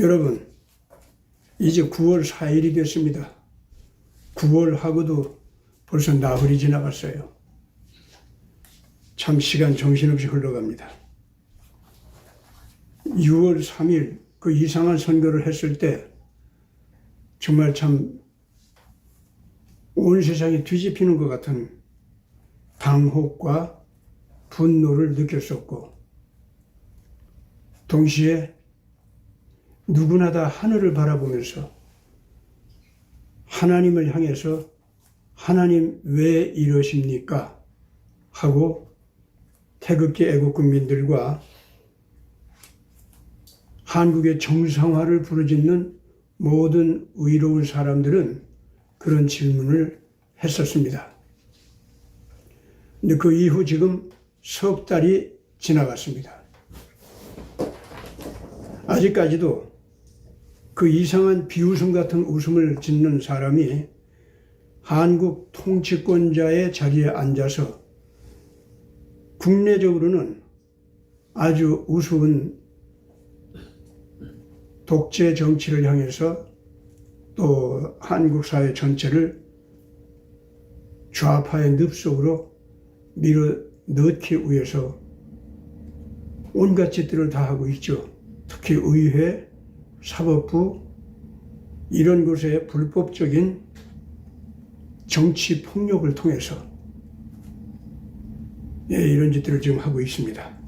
여러분, 이제 9월 4일이 됐습니다. 9월하고도 벌써 나흘이 지나갔어요. 참 시간 정신없이 흘러갑니다. 6월 3일 그 이상한 선거를 했을 때 정말 참 온 세상이 뒤집히는 것 같은 당혹과 분노를 느꼈었고, 동시에 누구나 다 하늘을 바라보면서 하나님을 향해서 하나님 왜 이러십니까? 하고 태극기 애국국민들과 한국의 정상화를 부르짖는 모든 의로운 사람들은 그런 질문을 했었습니다. 근데 그 이후 지금 석 달이 지나갔습니다. 아직까지도 그 이상한 비웃음 같은 웃음을 짓는 사람이 한국 통치권자의 자리에 앉아서 국내적으로는 아주 우스운 독재 정치를 향해서 또 한국 사회 전체를 좌파의 늪속으로 밀어 넣기 위해서 온갖 짓들을 다 하고 있죠. 특히 의회, 사법부 이런 곳에 불법적인 정치 폭력을 통해서 이런 짓들을 지금 하고 있습니다.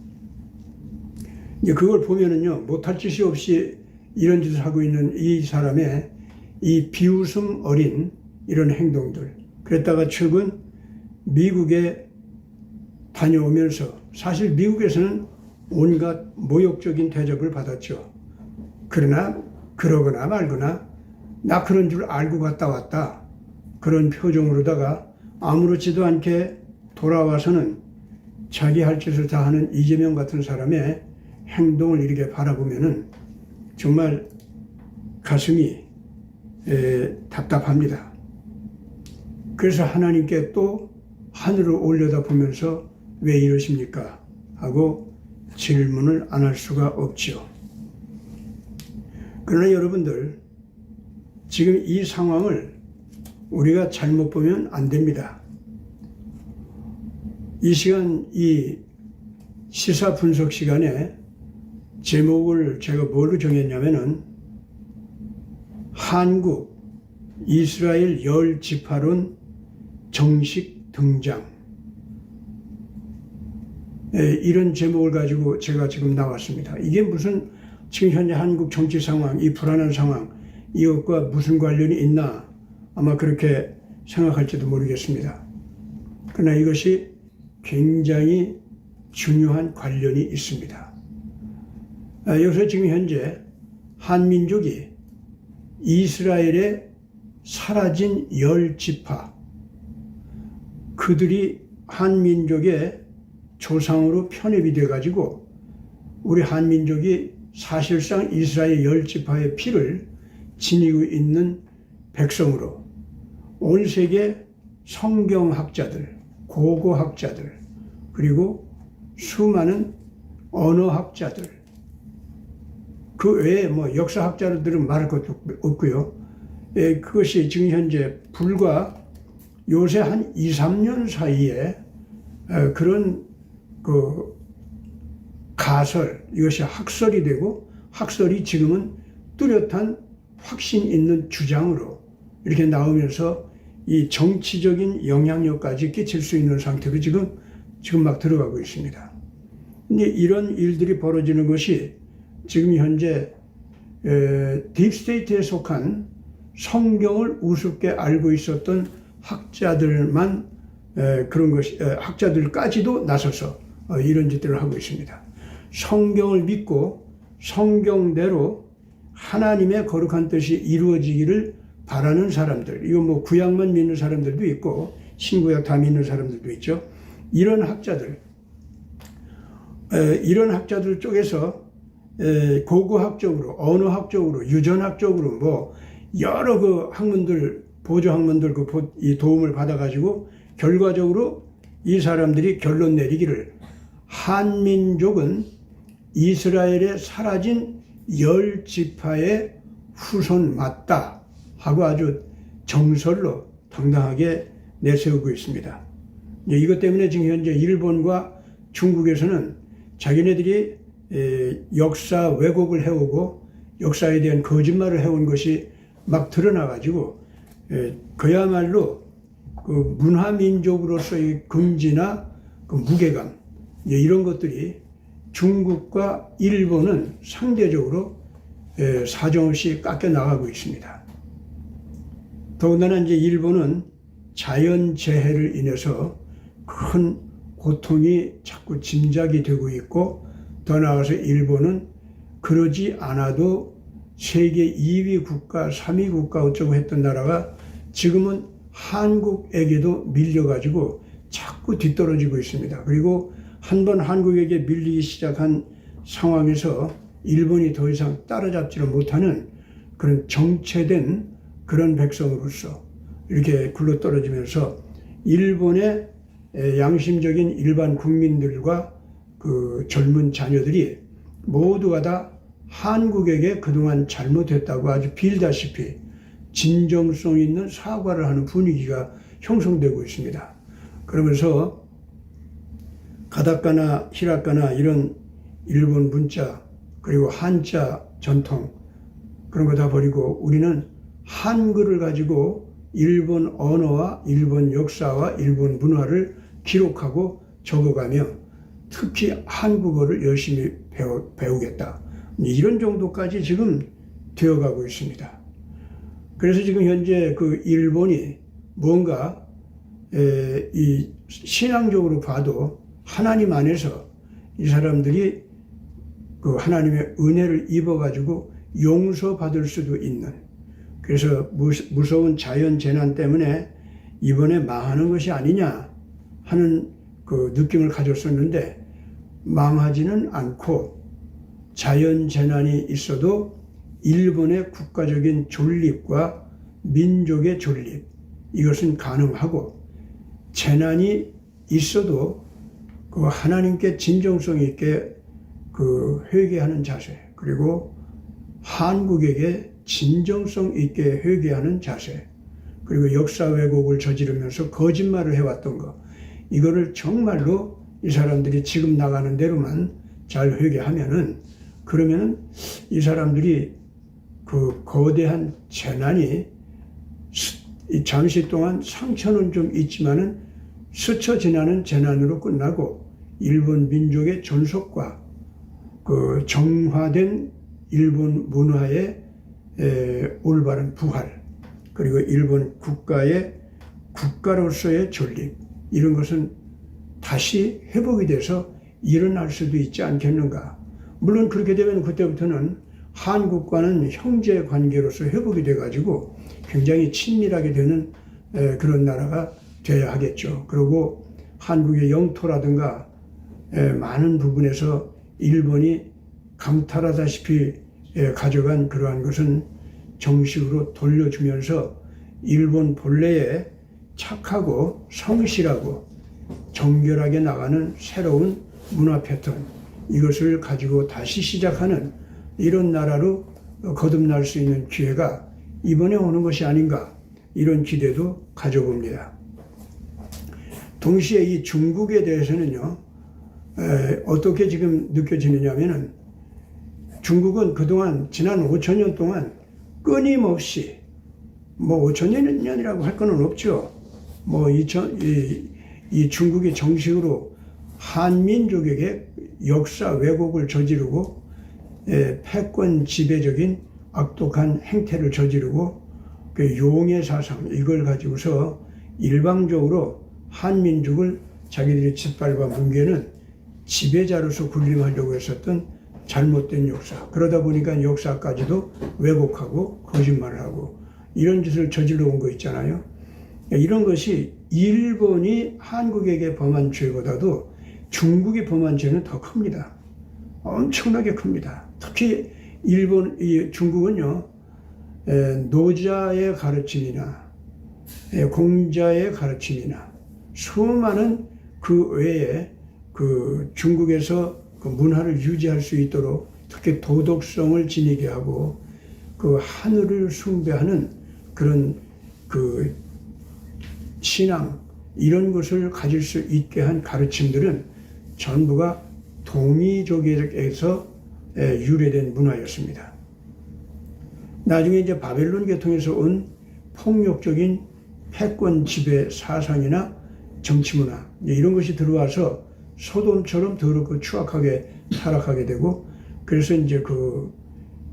이제 그걸 보면은요, 못할 짓이 없이 이런 짓을 하고 있는 이 사람의 이 비웃음 어린 이런 행동들. 그랬다가 최근 미국에 다녀오면서 사실 미국에서는 온갖 모욕적인 대접을 받았죠. 그러나 그러거나 말거나 나 그런 줄 알고 갔다 왔다. 그런 표정으로다가 아무렇지도 않게 돌아와서는 자기 할 짓을 다 하는 이재명 같은 사람의 행동을 이렇게 바라보면은 정말 가슴이 답답합니다. 그래서 하나님께 또 하늘을 올려다보면서 왜 이러십니까? 하고 질문을 안 할 수가 없죠. 그러나 여러분들, 지금 이 상황을 우리가 잘못 보면 안 됩니다. 이 시간, 이 시사 분석 시간에 제목을 제가 뭘로 정했냐면은 한국 이스라엘 열 지파론 정식 등장, 이런 제목을 가지고 제가 지금 나왔습니다. 이게 무슨 지금 현재 한국 정치 상황, 이 불안한 상황, 이것과 무슨 관련이 있나 아마 그렇게 생각할지도 모르겠습니다. 그러나 이것이 굉장히 중요한 관련이 있습니다. 여기서 지금 현재 한민족이 이스라엘에 사라진 열 지파, 그들이 한민족의 조상으로 편입이 돼가지고 우리 한민족이 사실상 이스라엘 열 지파의 피를 지니고 있는 백성으로 온 세계 성경학자들, 고고학자들, 그리고 수많은 언어학자들, 그 외에 뭐 역사학자들은 말할 것도 없고요. 그것이 지금 현재 불과 요새 한 2, 3년 사이에 그런 그 가설, 이것이 학설이 되고 학설이 지금은 뚜렷한 확신 있는 주장으로 이렇게 나오면서 이 정치적인 영향력까지 끼칠 수 있는 상태로 지금 막 들어가고 있습니다. 근데 이런 일들이 벌어지는 것이 지금 현재 딥스테이트에 속한 성경을 우습게 알고 있었던 학자들만 그런 것이 학자들까지도 나서서 이런 짓들을 하고 있습니다. 성경을 믿고 성경대로 하나님의 거룩한 뜻이 이루어지기를 바라는 사람들, 이거 뭐 구약만 믿는 사람들도 있고 신구약 다 믿는 사람들도 있죠. 이런 학자들 쪽에서 고고학적으로, 언어학적으로, 유전학적으로 뭐 여러 그 학문들, 보조 학문들 이 도움을 받아가지고 결과적으로 이 사람들이 결론 내리기를 한민족은 이스라엘에 사라진 10지파의 후손 맞다 하고 아주 정설로 당당하게 내세우고 있습니다. 이것 때문에 지금 현재 일본과 중국에서는 자기네들이 역사 왜곡을 해오고 역사에 대한 거짓말을 해온 것이 막 드러나가지고 그야말로 그 문화민족으로서의 긍지나 그 무게감 이런 것들이 중국과 일본은 상대적으로 사정없이 깎여 나가고 있습니다. 더군다나 이제 일본은 자연재해를 인해서 큰 고통이 자꾸 짐작이 되고 있고, 더 나아가서 일본은 그러지 않아도 세계 2위 국가, 3위 국가 어쩌고 했던 나라가 지금은 한국에게도 밀려가지고 자꾸 뒤떨어지고 있습니다. 그리고 한번 한국에게 밀리기 시작한 상황에서 일본이 더 이상 따라잡지를 못하는 그런 정체된 그런 백성으로서 이렇게 굴러떨어지면서 일본의 양심적인 일반 국민들과 그 젊은 자녀들이 모두가 다 한국에게 그동안 잘못했다고 아주 빌다시피 진정성 있는 사과를 하는 분위기가 형성되고 있습니다. 그러면서 가다카나 히라카나 이런 일본 문자 그리고 한자 전통 그런 거 다 버리고 우리는 한글을 가지고 일본 언어와 일본 역사와 일본 문화를 기록하고 적어가며 특히 한국어를 열심히 배우겠다. 이런 정도까지 지금 되어가고 있습니다. 그래서 지금 현재 그 일본이 뭔가 이 신앙적으로 봐도 하나님 안에서 이 사람들이 그 하나님의 은혜를 입어가지고 용서받을 수도 있는, 그래서 무서운 자연 재난 때문에 이번에 망하는 것이 아니냐 하는 그 느낌을 가졌었는데 망하지는 않고 자연 재난이 있어도 일본의 국가적인 존립과 민족의 존립 이것은 가능하고, 재난이 있어도 그 하나님께 진정성 있게 그 회개하는 자세, 그리고 한국에게 진정성 있게 회개하는 자세, 그리고 역사 왜곡을 저지르면서 거짓말을 해왔던 거, 이거를 정말로 이 사람들이 지금 나가는 대로만 잘 회개하면은, 그러면은 이 사람들이 그 거대한 재난이 잠시 동안 상처는 좀 있지만은 스쳐 지나는 재난으로 끝나고 일본 민족의 존속과 그 정화된 일본 문화의 올바른 부활, 그리고 일본 국가의 국가로서의 존립, 이런 것은 다시 회복이 돼서 일어날 수도 있지 않겠는가. 물론 그렇게 되면 그때부터는 한국과는 형제 관계로서 회복이 돼가지고 굉장히 친밀하게 되는 그런 나라가 돼야 하겠죠. 그리고 한국의 영토라든가 많은 부분에서 일본이 강탈하다시피 가져간 그러한 것은 정식으로 돌려주면서 일본 본래의 착하고 성실하고 정결하게 나가는 새로운 문화 패턴, 이것을 가지고 다시 시작하는 이런 나라로 거듭날 수 있는 기회가 이번에 오는 것이 아닌가, 이런 기대도 가져봅니다. 동시에 이 중국에 대해서는요, 어떻게 지금 느껴지느냐면은 중국은 그동안 지난 5,000년 동안 끊임없이, 뭐 5,000년이라고 할 거는 없죠. 뭐 이 중국이 정식으로 한민족에게 역사 왜곡을 저지르고 패권 지배적인 악독한 행태를 저지르고 그 용의 사상, 이걸 가지고서 일방적으로 한민족을 자기들이 짓밟아 뭉개는 지배자로서 군림하려고 했었던 잘못된 역사, 그러다 보니까 역사까지도 왜곡하고 거짓말을 하고 이런 짓을 저질러 온 거 있잖아요. 이런 것이 일본이 한국에게 범한 죄보다도 중국이 범한 죄는 더 큽니다. 엄청나게 큽니다. 특히 중국은요, 노자의 가르침이나 공자의 가르침이나 수많은 그 외에 그 중국에서 그 문화를 유지할 수 있도록 특히 도덕성을 지니게 하고 그 하늘을 숭배하는 그런 그 신앙 이런 것을 가질 수 있게 한 가르침들은 전부가 동이족에서 유래된 문화였습니다. 나중에 이제 바벨론 계통에서 온 폭력적인 패권 지배 사상이나 정치 문화 이런 것이 들어와서 소돔처럼 더럽고 추악하게 타락하게 되고, 그래서 이제 그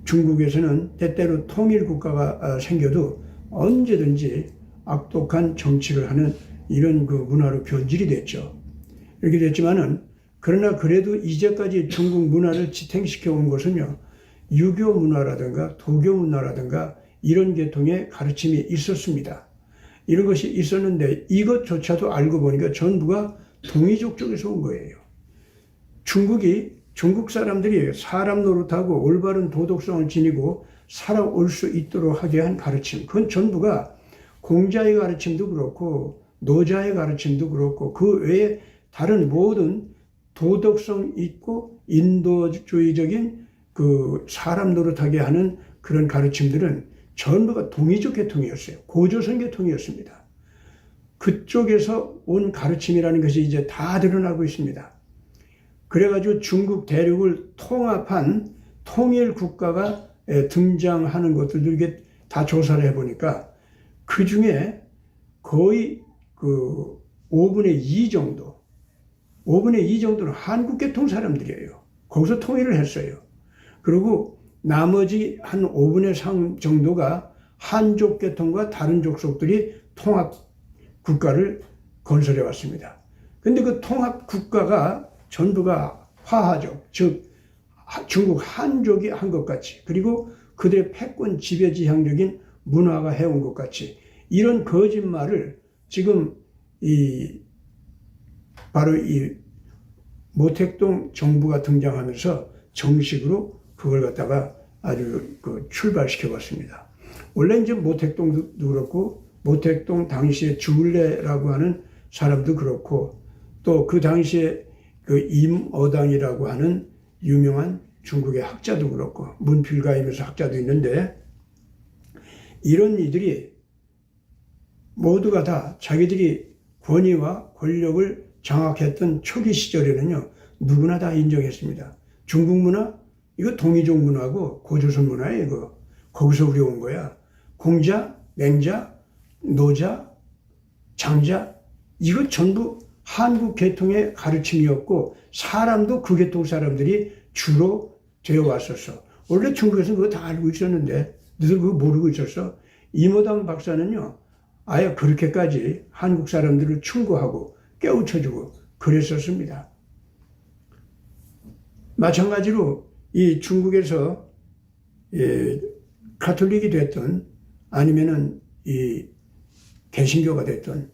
중국에서는 때때로 통일 국가가 생겨도 언제든지 악독한 정치를 하는 이런 그 문화로 변질이 됐죠. 이렇게 됐지만은 그러나 그래도 이제까지 중국 문화를 지탱시켜 온 것은요, 유교 문화라든가 도교 문화라든가 이런 계통의 가르침이 있었습니다. 이런 것이 있었는데 이것조차도 알고 보니까 전부가 동이족 쪽에서 온 거예요. 중국 사람들이 사람 노릇하고 올바른 도덕성을 지니고 살아올 수 있도록 하게 한 가르침, 그건 전부가 공자의 가르침도 그렇고 노자의 가르침도 그렇고 그 외에 다른 모든 도덕성 있고 인도주의적인 그 사람 노릇하게 하는 그런 가르침들은 전부가 동이족 계통이었어요. 고조선 계통이었습니다. 그쪽에서 온 가르침이라는 것이 이제 다 드러나고 있습니다. 그래가지고 중국 대륙을 통합한 통일 국가가 등장하는 것들도 이게 다 조사를 해보니까 그 중에 거의 그 5분의 2 정도, 5분의 2 정도는 한국 계통 사람들이에요. 거기서 통일을 했어요. 그리고 나머지 한 5분의 3 정도가 한족 계통과 다른 족속들이 통합 국가를 건설해 왔습니다. 근데 그 통합 국가가 전부가 화하족, 즉 중국 한족이 한 것 같이, 그리고 그들의 패권 지배지향적인 문화가 해온 것 같이, 이런 거짓말을 지금 바로 이 모택동 정부가 등장하면서 정식으로 그걸 갖다가 아주 출발시켜 봤습니다. 원래 이제 모택동도 그렇고 모택동 당시에 주울레라고 하는 사람도 그렇고 또 그 당시에 그 임어당이라고 하는 유명한 중국의 학자도 그렇고 문필가이면서 학자도 있는데, 이런 이들이 모두가 다 자기들이 권위와 권력을 장악했던 초기 시절에는요, 누구나 다 인정했습니다. 중국 문화? 이거 동이족 문화고 고조선 문화예요, 이거. 거기서 우리 온 거야. 공자, 맹자, 노자, 장자, 이거 전부 한국 계통의 가르침이었고 사람도 그 계통 사람들이 주로 되어 왔었어. 원래 중국에서는 그거 다 알고 있었는데 너희들 그거 모르고 있었어? 임어당 박사는요, 아예 그렇게까지 한국 사람들을 충고하고 깨우쳐주고 그랬었습니다. 마찬가지로 이 중국에서 가톨릭이 됐던 아니면은 이 개신교가 됐던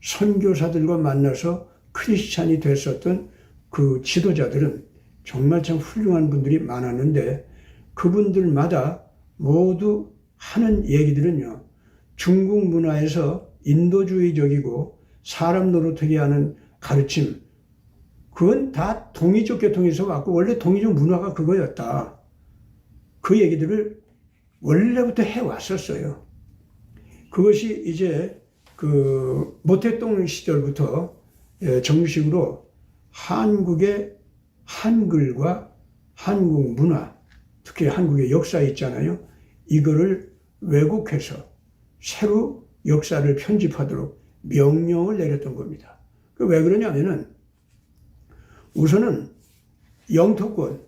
선교사들과 만나서 크리스찬이 됐었던 그 지도자들은 정말 참 훌륭한 분들이 많았는데, 그분들마다 모두 하는 얘기들은요, 중국 문화에서 인도주의적이고 사람 노릇하게 하는 가르침, 그건 다 동이족 계통에서 왔고 원래 동이족 문화가 그거였다. 그 얘기들을 원래부터 해왔었어요. 그것이 이제 그 모택동 시절부터 정식으로 한국의 한글과 한국 문화, 특히 한국의 역사 있잖아요. 이거를 왜곡해서 새로 역사를 편집하도록 명령을 내렸던 겁니다. 왜 그러냐면은 우선은 영토권,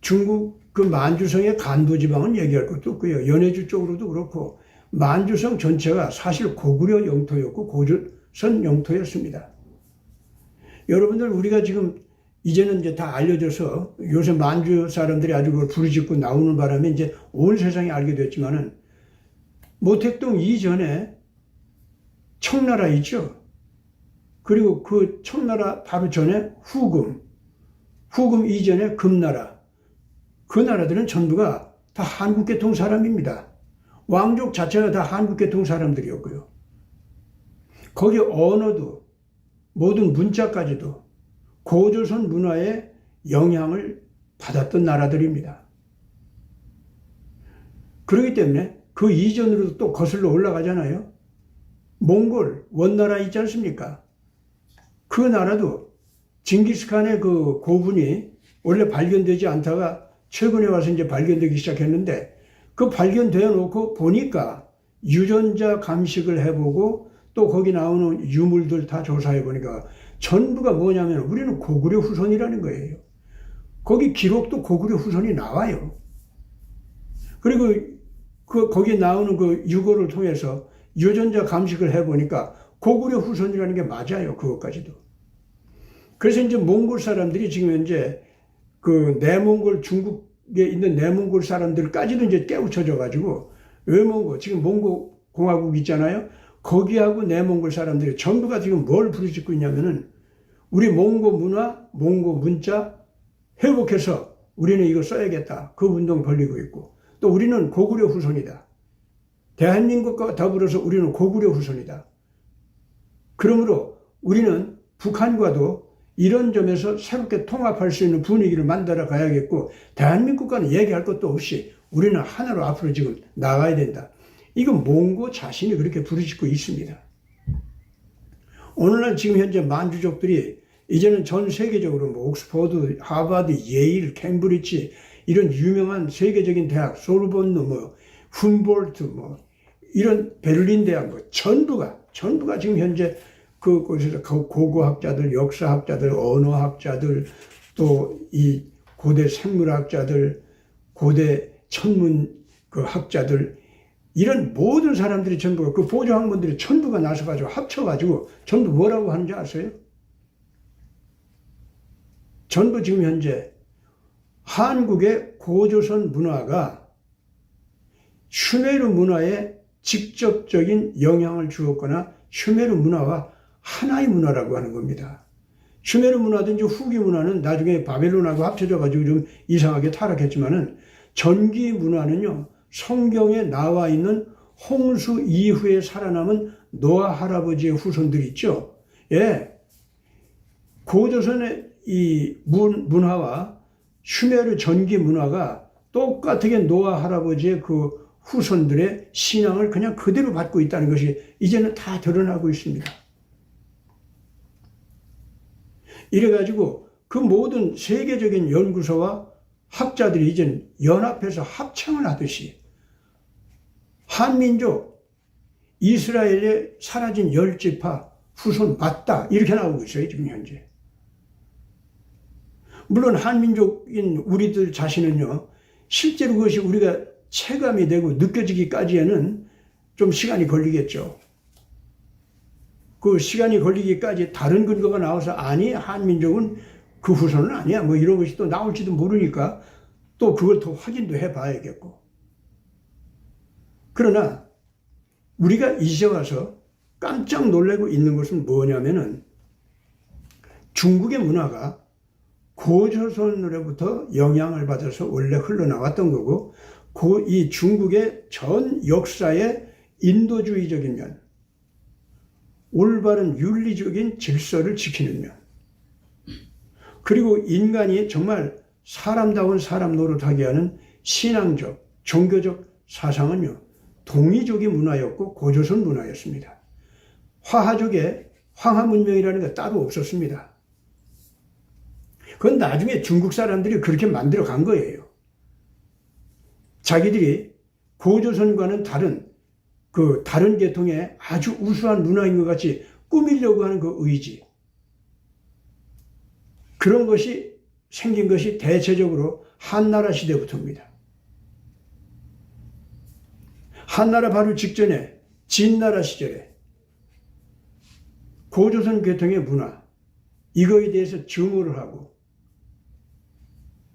중국 그 만주성의 간도지방은 얘기할 것도 없고요. 연해주 쪽으로도 그렇고 만주성 전체가 사실 고구려 영토였고 고조선 영토였습니다. 여러분들 우리가 지금 이제는 이제 다 알려져서 요새 만주 사람들이 아주 그걸 부르짖고 나오는 바람에 이제 온 세상이 알게 됐지만은 모택동 이전에 청나라 있죠. 그리고 그 청나라 바로 전에 후금 이전에 금나라, 그 나라들은 전부가 다 한국계통 사람입니다. 왕족 자체가 다 한국계통 사람들이었고요. 거기 언어도 모든 문자까지도 고조선 문화의 영향을 받았던 나라들입니다. 그렇기 때문에 그 이전으로도 또 거슬러 올라가잖아요. 몽골 원나라 있지 않습니까? 그 나라도 징기스칸의 그 고분이 원래 발견되지 않다가 최근에 와서 이제 발견되기 시작했는데, 그 발견되어 놓고 보니까 유전자 감식을 해보고 또 거기 나오는 유물들 다 조사해 보니까 전부가 뭐냐면 우리는 고구려 후손이라는 거예요. 거기 기록도 고구려 후손이 나와요. 그리고 거기 나오는 그 유고를 통해서 유전자 감식을 해보니까 고구려 후손이라는 게 맞아요. 그것까지도. 그래서 이제 몽골 사람들이 지금 현재 그 내몽골, 중국에 있는 내몽골 사람들까지도 이제 깨우쳐져 가지고, 외몽고, 지금 몽고 공화국 있잖아요. 거기하고 내몽골 사람들이 전부가 지금 뭘 부르짖고 있냐면은 우리 몽고 문화, 몽고 문자 회복해서 우리는 이거 써야겠다. 그 운동 벌리고 있고, 또 우리는 고구려 후손이다. 대한민국과 더불어서 우리는 고구려 후손이다. 그러므로 우리는 북한과도 이런 점에서 새롭게 통합할 수 있는 분위기를 만들어 가야겠고, 대한민국과는 얘기할 것도 없이 우리는 하나로 앞으로 지금 나가야 된다. 이건 몽고 자신이 그렇게 부르짖고 있습니다. 오늘날 지금 현재 만주족들이 이제는 전 세계적으로 뭐 옥스퍼드, 하버드, 예일, 캠브리지 이런 유명한 세계적인 대학, 소르본느, 뭐 훔볼트, 뭐 이런 베를린 대학, 뭐 전부가 지금 현재 그곳에서 고고학자들, 역사학자들, 언어학자들, 또 이 고대 생물학자들, 고대 천문 그 학자들, 이런 모든 사람들이 전부가, 그 보조학문들이 전부가 나서가지고 합쳐가지고 전부 뭐라고 하는지 아세요? 전부 지금 현재 한국의 고조선 문화가 슈메르 문화에 직접적인 영향을 주었거나 슈메르 문화와 하나의 문화라고 하는 겁니다. 슈메르 문화든지 후기 문화는 나중에 바벨론하고 합쳐져가지고 좀 이상하게 타락했지만은, 전기 문화는요, 성경에 나와 있는 홍수 이후에 살아남은 노아 할아버지의 후손들 있죠. 예. 고조선의 이 문화와 슈메르 전기 문화가 똑같게 노아 할아버지의 그 후손들의 신앙을 그냥 그대로 받고 있다는 것이 이제는 다 드러나고 있습니다. 이래가지고 그 모든 세계적인 연구소와 학자들이 이제는 연합해서 합창을 하듯이 한민족, 이스라엘에 사라진 열지파 후손 맞다, 이렇게 나오고 있어요, 지금 현재. 물론 한민족인 우리들 자신은요, 실제로 그것이 우리가 체감이 되고 느껴지기까지에는 좀 시간이 걸리겠죠. 그 시간이 걸리기까지 다른 근거가 나와서 아니, 한민족은 그 후손은 아니야, 뭐 이런 것이 또 나올지도 모르니까 또 그걸 더 확인도 해봐야겠고. 그러나 우리가 이제 와서 깜짝 놀라고 있는 것은 뭐냐면은, 중국의 문화가 고조선으로부터 영향을 받아서 원래 흘러나왔던 거고, 이 중국의 전 역사의 인도주의적인 면, 올바른 윤리적인 질서를 지키는 면, 그리고 인간이 정말 사람다운 사람 노릇하게 하는 신앙적, 종교적 사상은요, 동이족의 문화였고 고조선 문화였습니다. 화하족의 황하 문명이라는 게 따로 없었습니다. 그건 나중에 중국 사람들이 그렇게 만들어 간 거예요. 자기들이 고조선과는 다른 계통의 아주 우수한 문화인 것 같이 꾸미려고 하는 그 의지, 그런 것이 생긴 것이 대체적으로 한나라 시대부터입니다. 한나라 바로 직전에 진나라 시절에 고조선 계통의 문화, 이거에 대해서 증오를 하고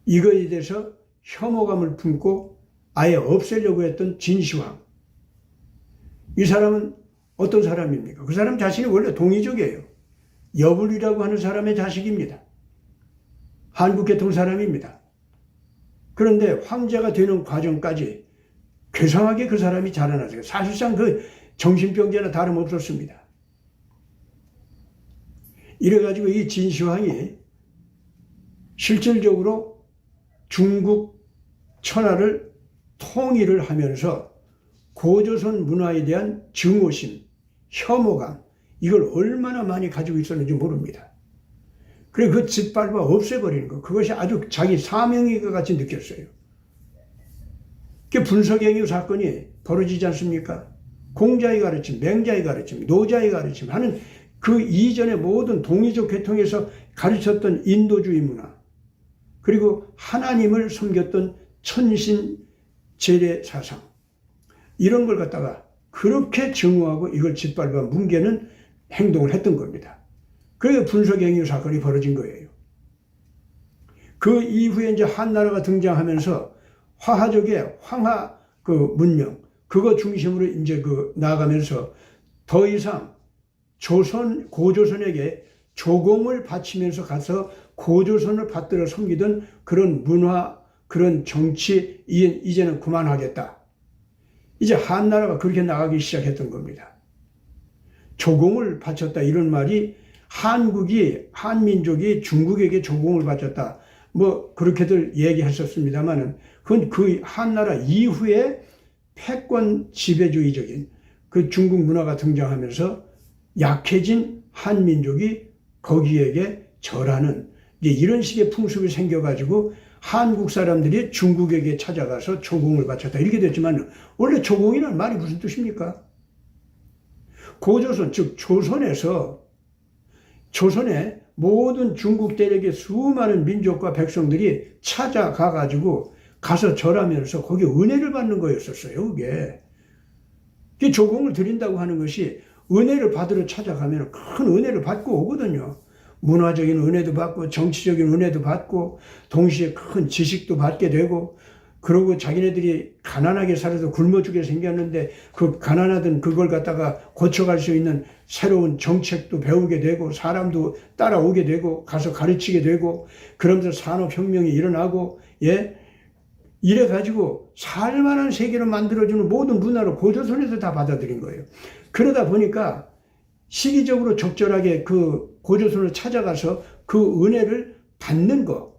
이거에 대해서 혐오감을 품고 아예 없애려고 했던 진시황, 이 사람은 어떤 사람입니까? 그 사람 자신이 원래 동이족이에요. 여불이라고 하는 사람의 자식입니다. 한국계통 사람입니다. 그런데 황제가 되는 과정까지 괴상하게 그 사람이 자라났어요. 사실상 그 정신병자나 다름없었습니다. 이래가지고 이 진시황이 실질적으로 중국 천하를 통일을 하면서 고조선 문화에 대한 증오심, 혐오감, 이걸 얼마나 많이 가지고 있었는지 모릅니다. 그래 그 짓밟아 없애버리는 거, 그것이 아주 자기 사명인 것 같이 느꼈어요. 그 분석행위 사건이 벌어지지 않습니까? 공자의 가르침, 맹자의 가르침, 노자의 가르침 하는 그 이전의 모든 동이족 계통에서 가르쳤던 인도주의 문화, 그리고 하나님을 섬겼던 천신 제례 사상, 이런 걸 갖다가 그렇게 증오하고 이걸 짓밟아 뭉개는 행동을 했던 겁니다. 그래서 분석행위 사건이 벌어진 거예요. 그 이후에 이제 한나라가 등장하면서 화하족의 황하 그 문명, 그거 중심으로 이제 나아가면서 더 이상 고조선에게 조공을 바치면서 가서 고조선을 받들어 섬기던 그런 문화, 그런 정치, 이제는 그만하겠다. 이제 한나라가 그렇게 나가기 시작했던 겁니다. 조공을 바쳤다, 이런 말이 한민족이 중국에게 조공을 바쳤다, 뭐 그렇게들 얘기했었습니다만은 그건 그 한나라 이후에 패권 지배주의적인 그 중국 문화가 등장하면서 약해진 한민족이 거기에게 절하는 이런 식의 풍습이 생겨가지고 한국 사람들이 중국에게 찾아가서 조공을 바쳤다, 이렇게 됐지만 원래 조공이라는 말이 무슨 뜻입니까? 고조선, 즉 조선에 모든 중국 대륙의 수많은 민족과 백성들이 찾아가가지고 가서 절하면서 거기 은혜를 받는 거였었어요. 그게 조공을 드린다고 하는 것이 은혜를 받으러 찾아가면 큰 은혜를 받고 오거든요. 문화적인 은혜도 받고 정치적인 은혜도 받고 동시에 큰 지식도 받게 되고, 그러고 자기네들이 가난하게 살아서 굶어 죽게 생겼는데 그 가난하던 그걸 갖다가 고쳐갈 수 있는 새로운 정책도 배우게 되고 사람도 따라오게 되고 가서 가르치게 되고, 그러면서 산업혁명이 일어나고, 이래가지고 살만한 세계를 만들어주는 모든 문화를 고조선에서 다 받아들인 거예요. 그러다 보니까 시기적으로 적절하게 그 고조선을 찾아가서 그 은혜를 받는 거,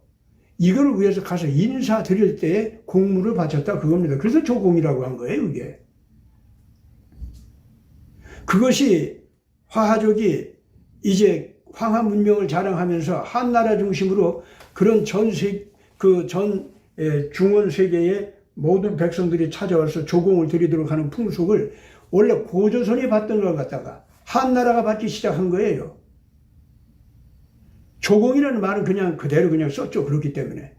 이걸 위해서 가서 인사 드릴 때에 공물을 바쳤다, 그겁니다. 그래서 조공이라고 한 거예요, 이게. 그것이 화하족이 이제 황하 문명을 자랑하면서 한나라 중심으로 그런 중원 세계의 모든 백성들이 찾아와서 조공을 드리도록 하는 풍속을 원래 고조선이 받던 걸 갖다가 한나라가 받기 시작한 거예요. 조공이라는 말은 그냥 그대로 그냥 썼죠. 그렇기 때문에.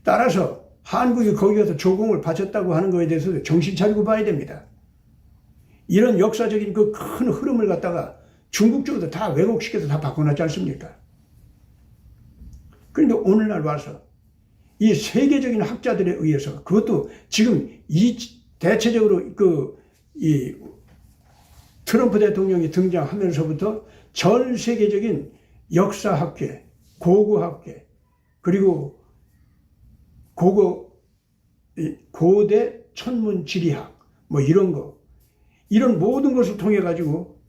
따라서 한국이 거기 가서 조공을 바쳤다고 하는 거에 대해서 정신 차리고 봐야 됩니다. 이런 역사적인 그 큰 흐름을 갖다가 중국 쪽에서 다 왜곡시켜서 다 바꿔놨지 않습니까? 그런데 오늘날 와서 이 세계적인 학자들에 의해서, 그것도 지금 대체적으로 이 트럼프 대통령이 등장하면서부터 전 세계적인 역사학계, 고고학계, 그리고 고대 천문지리학, 뭐 이런 모든 것을 통해 가지고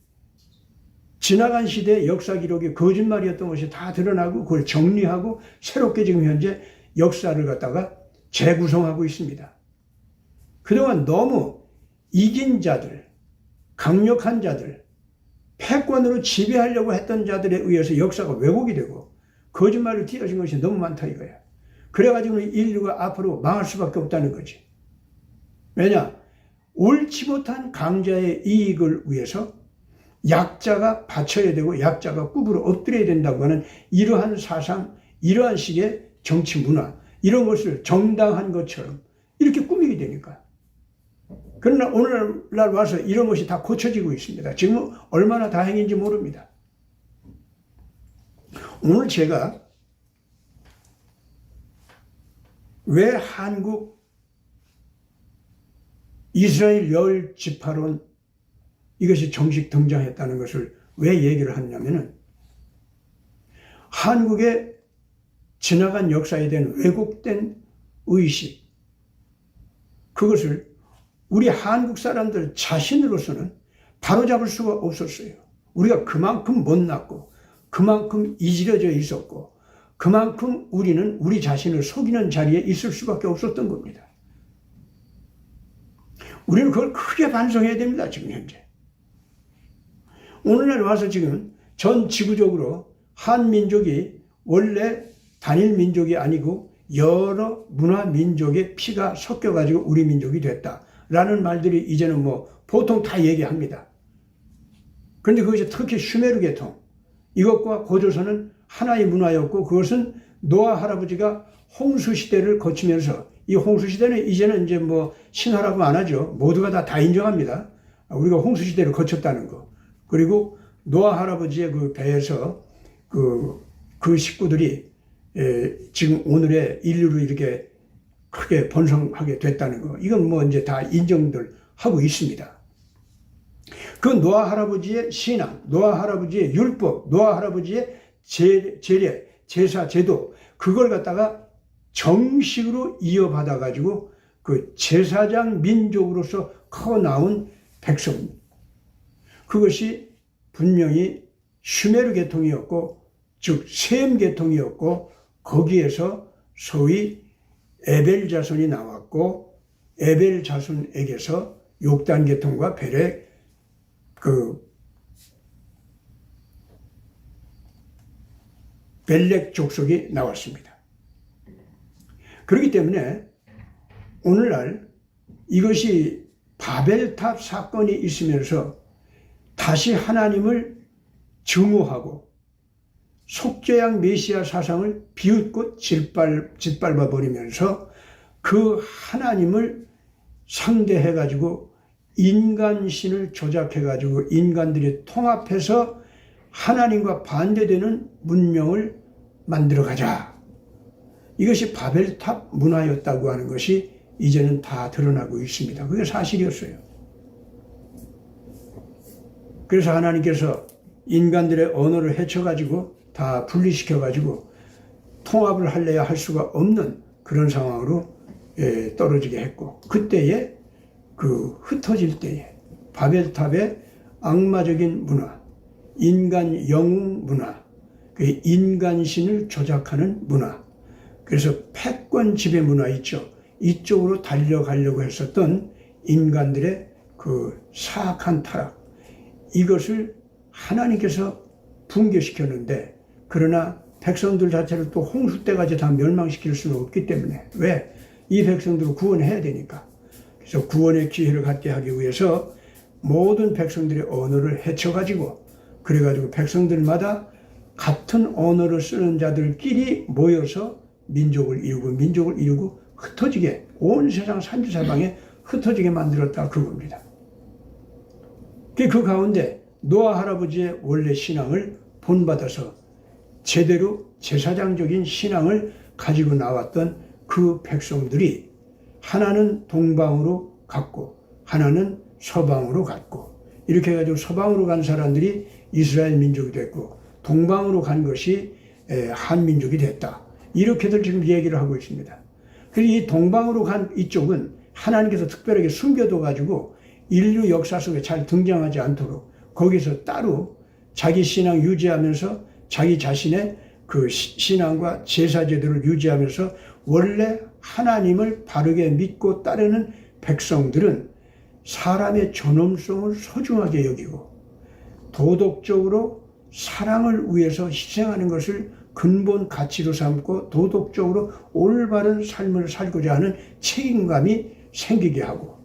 지나간 시대의 역사 기록이 거짓말이었던 것이 다 드러나고 그걸 정리하고 새롭게 지금 현재 역사를 갖다가 재구성하고 있습니다. 그동안 너무 이긴 자들, 강력한 자들, 패권으로 지배하려고 했던 자들에 의해서 역사가 왜곡이 되고 거짓말을 띄어진 것이 너무 많다 이거야. 그래가지고 인류가 앞으로 망할 수밖에 없다는 거지. 왜냐? 옳지 못한 강자의 이익을 위해서 약자가 받쳐야 되고 약자가 굽으로 엎드려야 된다고 하는 이러한 사상, 이러한 식의 정치 문화, 이런 것을 정당한 것처럼 이렇게 꾸미게 되니까. 그러나 오늘날 와서 이런 것이 다 고쳐지고 있습니다. 지금 얼마나 다행인지 모릅니다. 오늘 제가 왜 한국 이스라엘 열 지파론 이것이 정식 등장했다는 것을 왜 얘기를 하냐면은, 한국의 지나간 역사에 대한 왜곡된 의식, 그것을 우리 한국 사람들 자신으로서는 바로잡을 수가 없었어요. 우리가 그만큼 못났고 그만큼 이지려져 있었고 그만큼 우리는 우리 자신을 속이는 자리에 있을 수밖에 없었던 겁니다. 우리는 그걸 크게 반성해야 됩니다. 지금 현재. 오늘날 와서 지금 전 지구적으로 한민족이 원래 단일 민족이 아니고 여러 문화 민족의 피가 섞여가지고 우리 민족이 됐다라는 말들이 이제는 뭐 보통 다 얘기합니다. 그런데 그것이 특히 슈메르 계통, 이것과 고조선은 하나의 문화였고, 그것은 노아 할아버지가 홍수 시대를 거치면서, 이 홍수 시대는 이제는 이제 뭐 신화라고 안 하죠. 모두가 다 인정합니다. 우리가 홍수 시대를 거쳤다는 거. 그리고 노아 할아버지의 그 배에서 그 식구들이 지금 오늘의 인류로 이렇게 크게 번성하게 됐다는 거. 이건 뭐 이제 다 인정들 하고 있습니다. 그 노아 할아버지의 신앙, 노아 할아버지의 율법, 노아 할아버지의 제례, 제사, 제도, 그걸 갖다가 정식으로 이어받아 가지고 그 제사장 민족으로서 커 나온 백성, 그것이 분명히 슈메르 계통이었고, 즉 셈 계통이었고, 거기에서 소위 에벨 자손이 나왔고, 에벨 자손에게서 욕단 계통과 벨의 벨렉 족속이 나왔습니다. 그렇기 때문에 오늘날 이것이 바벨탑 사건이 있으면서 다시 하나님을 증오하고 속죄양 메시아 사상을 비웃고 짓밟아 버리면서 그 하나님을 상대해 가지고 인간신을 조작해 가지고 인간들이 통합해서 하나님과 반대되는 문명을 만들어 가자. 이것이 바벨탑 문화였다고 하는 것이 이제는 다 드러나고 있습니다. 그게 사실이었어요. 그래서 하나님께서 인간들의 언어를 해쳐가지고 다 분리시켜가지고 통합을 하려야 할 수가 없는 그런 상황으로 떨어지게 했고, 그때에 흩어질 때에 바벨탑의 악마적인 문화, 인간 영웅 문화, 그 인간신을 조작하는 문화, 그래서 패권 지배 문화 있죠. 이쪽으로 달려가려고 했었던 인간들의 그 사악한 타락, 이것을 하나님께서 붕괴시켰는데, 그러나 백성들 자체를 또 홍수 때까지 다 멸망시킬 수는 없기 때문에, 왜? 이 백성들을 구원해야 되니까. 그래서 구원의 기회를 갖게 하기 위해서 모든 백성들의 언어를 해쳐가지고, 그래가지고 백성들마다 같은 언어를 쓰는 자들끼리 모여서 민족을 이루고 흩어지게, 온 세상 산지사방에 흩어지게 만들었다, 그겁니다. 그 가운데 노아 할아버지의 원래 신앙을 본받아서 제대로 제사장적인 신앙을 가지고 나왔던 그 백성들이 하나는 동방으로 갔고 하나는 서방으로 갔고, 이렇게 해가지고 서방으로 간 사람들이 이스라엘 민족이 됐고 동방으로 간 것이 한민족이 됐다. 이렇게들 지금 얘기를 하고 있습니다. 그리고 이 동방으로 간 이쪽은 하나님께서 특별하게 숨겨둬 가지고 인류 역사 속에 잘 등장하지 않도록 거기서 따로 자기 신앙 유지하면서 자기 자신의 그 신앙과 제사 제도를 유지하면서 원래 하나님을 바르게 믿고 따르는 백성들은 사람의 존엄성을 소중하게 여기고 도덕적으로 사랑을 위해서 희생하는 것을 근본 가치로 삼고 도덕적으로 올바른 삶을 살고자 하는 책임감이 생기게 하고,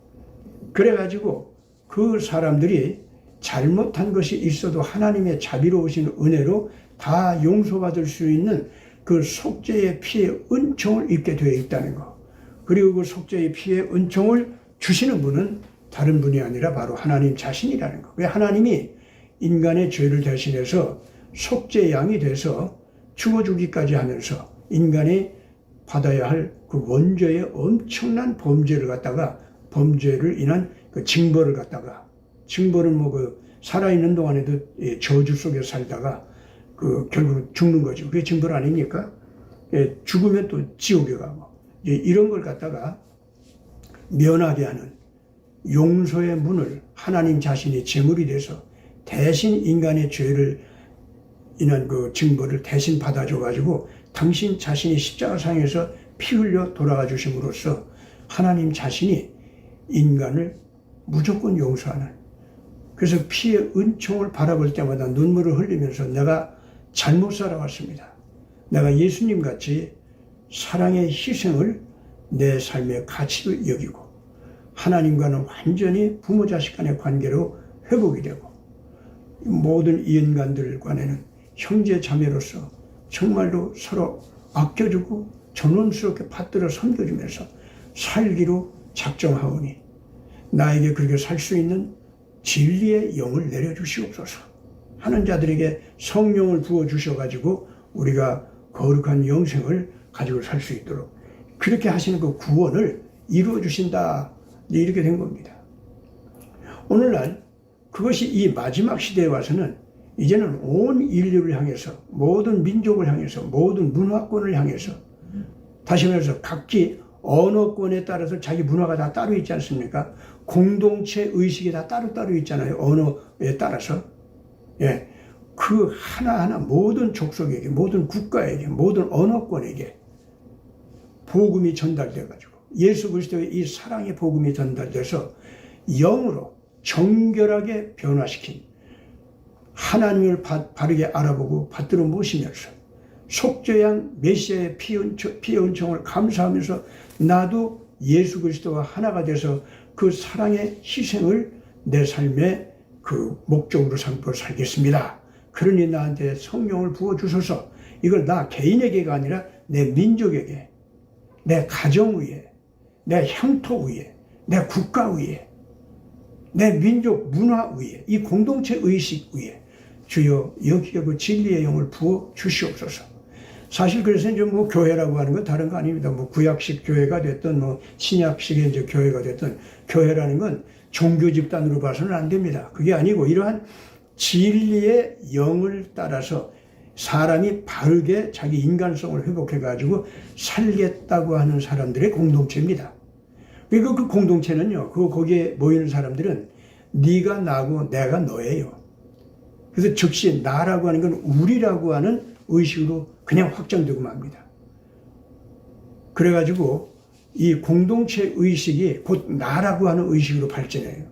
그래가지고 그 사람들이 잘못한 것이 있어도 하나님의 자비로우신 은혜로 다 용서받을 수 있는 그 속죄의 피의 은총을 입게 되어 있다는 것. 그리고 그 속죄의 피의 은총을 주시는 분은 다른 분이 아니라 바로 하나님 자신이라는 것. 왜? 하나님이 인간의 죄를 대신해서 속죄 양이 돼서 죽어주기까지 하면서 인간이 받아야 할 그 원죄의 엄청난 범죄를 갖다가, 범죄를 인한 그 징벌을 갖다가, 징벌은 뭐 그 살아있는 동안에도 저주 속에 살다가 결국 죽는 거죠. 그게 징벌 아닙니까? 죽으면 또 지옥에 가고, 이런 걸 갖다가 면하게 하는 용서의 문을 하나님 자신이 제물이 돼서 대신 인간의 죄를 인한 그 징벌을 대신 받아줘 가지고 당신 자신이 십자가상에서 피 흘려 돌아가 주심으로써 하나님 자신이 인간을 무조건 용서하는, 그래서 피의 은총을 바라볼 때마다 눈물을 흘리면서 내가 잘못 살아왔습니다. 내가 예수님 같이 사랑의 희생을 내 삶의 가치로 여기고 하나님과는 완전히 부모 자식 간의 관계로 회복이 되고 모든 인간들 간에는 형제 자매로서 정말로 서로 아껴주고 전원스럽게 받들어 섬겨주면서 살기로 작정하오니 나에게 그렇게 살 수 있는 진리의 영을 내려주시옵소서 하는 자들에게 성령을 부어주셔가지고 우리가 거룩한 영생을 가지고 살 수 있도록 그렇게 하시는 그 구원을 이루어주신다. 이렇게 된 겁니다. 오늘날 그것이 이 마지막 시대에 와서는 이제는 온 인류를 향해서 모든 민족을 향해서 모든 문화권을 향해서 다시 말해서 각기 언어권에 따라서 자기 문화가 다 따로 있지 않습니까? 공동체 의식이 다 따로따로 있잖아요. 언어에 따라서. 예. 그 하나하나 모든 족속에게, 모든 국가에게, 모든 언어권에게 복음이 전달돼가지고 예수 그리스도의 이 사랑의 복음이 전달돼서 영으로 정결하게 변화시킨 하나님을 바르게 알아보고 받들어 모시면서 속죄양 메시아의 피의 은총을 감사하면서 나도 예수 그리스도와 하나가 돼서 그 사랑의 희생을 내 삶의 그 목적으로 삼고 살겠습니다. 그러니 나한테 성령을 부어주셔서 이걸 나 개인에게가 아니라 내 민족에게, 내 가정 위에, 내 향토 위에, 내 국가 위에, 내 민족 문화 위에, 이 공동체 의식 위에 주여 여기에 그 진리의 영을 부어 주시옵소서. 사실 그래서 이제 뭐 교회라고 하는 건 다른 거 아닙니다. 뭐 구약식 교회가 됐든 뭐 신약식의 이제 교회가 됐든 교회라는 건 종교 집단으로 봐서는 안 됩니다. 그게 아니고 이러한 진리의 영을 따라서 사람이 바르게 자기 인간성을 회복해가지고 살겠다고 하는 사람들의 공동체입니다. 그리고 그 공동체는요, 거기에 모이는 사람들은 네가 나고 내가 너예요. 그래서 즉시 나라고 하는 건 우리라고 하는 의식으로 그냥 확장되고 맙니다. 그래가지고 이 공동체 의식이 곧 나라고 하는 의식으로 발전해요.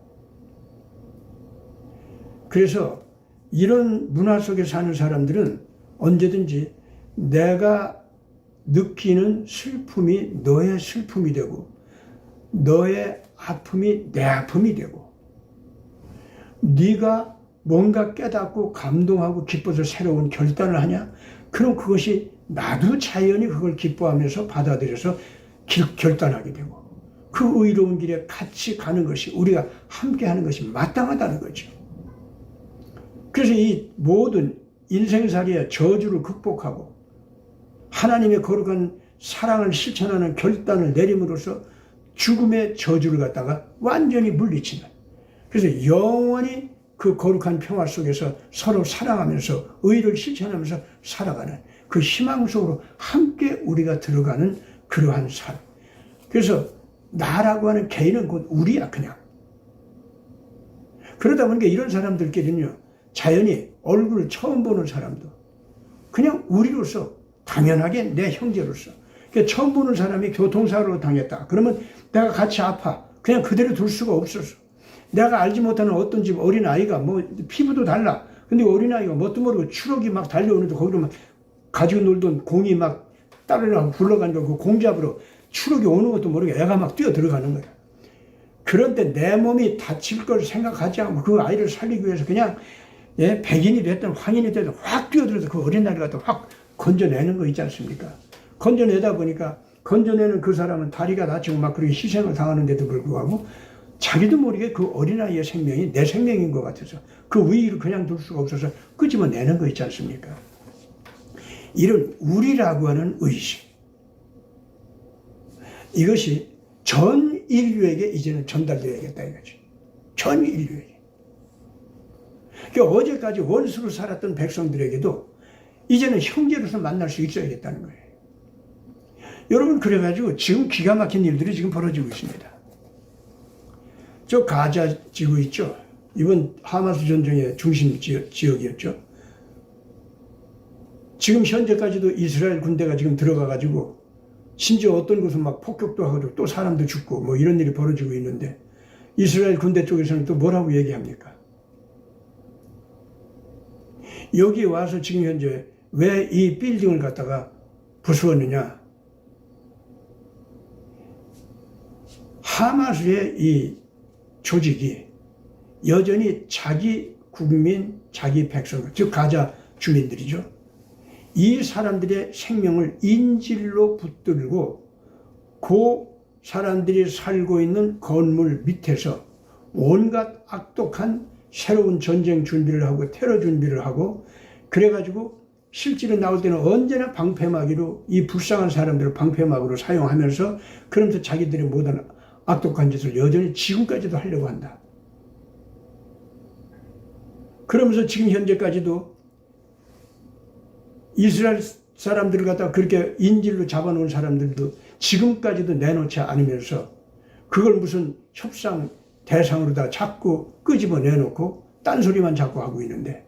그래서 이런 문화 속에 사는 사람들은 언제든지 내가 느끼는 슬픔이 너의 슬픔이 되고 너의 아픔이 내 아픔이 되고 네가 뭔가 깨닫고 감동하고 기뻐서 새로운 결단을 하냐? 그럼 그것이 나도 자연히 그걸 기뻐하면서 받아들여서 결단하게 되고 그 의로운 길에 같이 가는 것이 우리가 함께 하는 것이 마땅하다는 거죠. 그래서 이 모든 인생살이의 저주를 극복하고 하나님의 거룩한 사랑을 실천하는 결단을 내림으로써 죽음의 저주를 갖다가 완전히 물리치는, 그래서 영원히 그 거룩한 평화 속에서 서로 사랑하면서 의를 실천하면서 살아가는 그 희망 속으로 함께 우리가 들어가는 그러한 삶. 그래서 나라고 하는 개인은 곧 우리야 그냥. 그러다 보니까 이런 사람들끼리는요, 자연히 얼굴을 처음 보는 사람도 그냥 우리로서 당연하게 내 형제로서, 그러니까 처음 보는 사람이 교통사고로 당했다 그러면 내가 같이 아파 그냥 그대로 둘 수가 없어서, 내가 알지 못하는 어떤 집 어린아이가 뭐 피부도 달라 근데 어린아이가 뭣도 모르고 추럭이 막 달려오는데 거기로 막 가지고 놀던 공이 막 따르라고 굴러가니까 그 공 잡으러 추럭이 오는 것도 모르게 애가 막 뛰어 들어가는 거야. 그런데 내 몸이 다칠 걸 생각하지 않고 그 아이를 살리기 위해서 그냥 백인이 됐든 황인이 됐든 확 뛰어들어서 그 어린아이를 갖다 확 건져내는 거 있지 않습니까? 건져내다 보니까 건져내는 그 사람은 다리가 다치고 막 그렇게 희생을 당하는데도 불구하고 자기도 모르게 그 어린아이의 생명이 내 생명인 것 같아서 그 위를 그냥 둘 수가 없어서 끄집어내는 거 있지 않습니까? 이런 우리라고 하는 의식, 이것이 전 인류에게 이제는 전달되어야겠다 이거죠. 전 인류에게. 그러니까 어제까지 원수로 살았던 백성들에게도 이제는 형제로서 만날 수 있어야겠다는 거예요. 여러분, 그래가지고 지금 기가 막힌 일들이 지금 벌어지고 있습니다. 저 가자 지구 있죠? 이번 하마스 전쟁의 중심 지역이었죠. 지금 현재까지도 이스라엘 군대가 지금 들어가가지고 심지어 어떤 곳은 막 폭격도 하고 또 사람도 죽고 뭐 이런 일이 벌어지고 있는데 이스라엘 군대 쪽에서는 또 뭐라고 얘기합니까? 여기 와서 지금 현재 왜 이 빌딩을 갖다가 부수었느냐? 하마스의 이 조직이 여전히 자기 국민, 자기 백성, 즉 가자 주민들이죠. 이 사람들의 생명을 인질로 붙들고 그 사람들이 살고 있는 건물 밑에서 온갖 악독한 새로운 전쟁 준비를 하고 테러 준비를 하고 그래가지고 실제로 나올 때는 언제나 방패막이로 이 불쌍한 사람들을 방패막으로 사용하면서 그러면서 자기들의 모든 악독한 짓을 여전히 지금까지도 하려고 한다. 그러면서 지금 현재까지도 이스라엘 사람들을 갖다가 그렇게 인질로 잡아놓은 사람들도 지금까지도 내놓지 않으면서 그걸 무슨 협상 대상으로 다 자꾸 끄집어 내놓고 딴소리만 자꾸 하고 있는데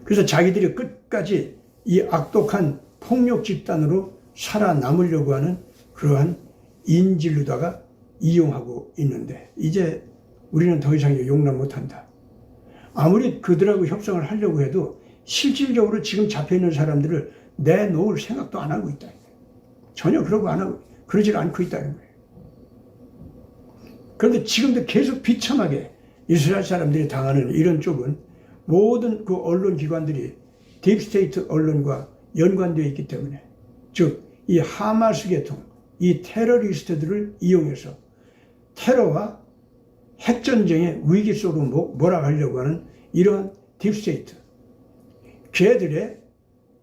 그래서 자기들이 끝까지 이 악독한 폭력 집단으로 살아남으려고 하는 그러한 인질로다가 이용하고 있는데 이제 우리는 더 이상 용납 못한다. 아무리 그들하고 협상을 하려고 해도 실질적으로 지금 잡혀있는 사람들을 내놓을 생각도 안 하고 있다. 전혀 그러질 않고 있다는 거예요. 그런데 지금도 계속 비참하게 이스라엘 사람들이 당하는 이런 쪽은 모든 그 언론기관들이 딥스테이트 언론과 연관되어 있기 때문에 즉 이 하마스 계통, 이 테러리스트들을 이용해서 테러와 핵전쟁의 위기 속으로 몰아가려고 하는 이러한 딥스테이트 걔들의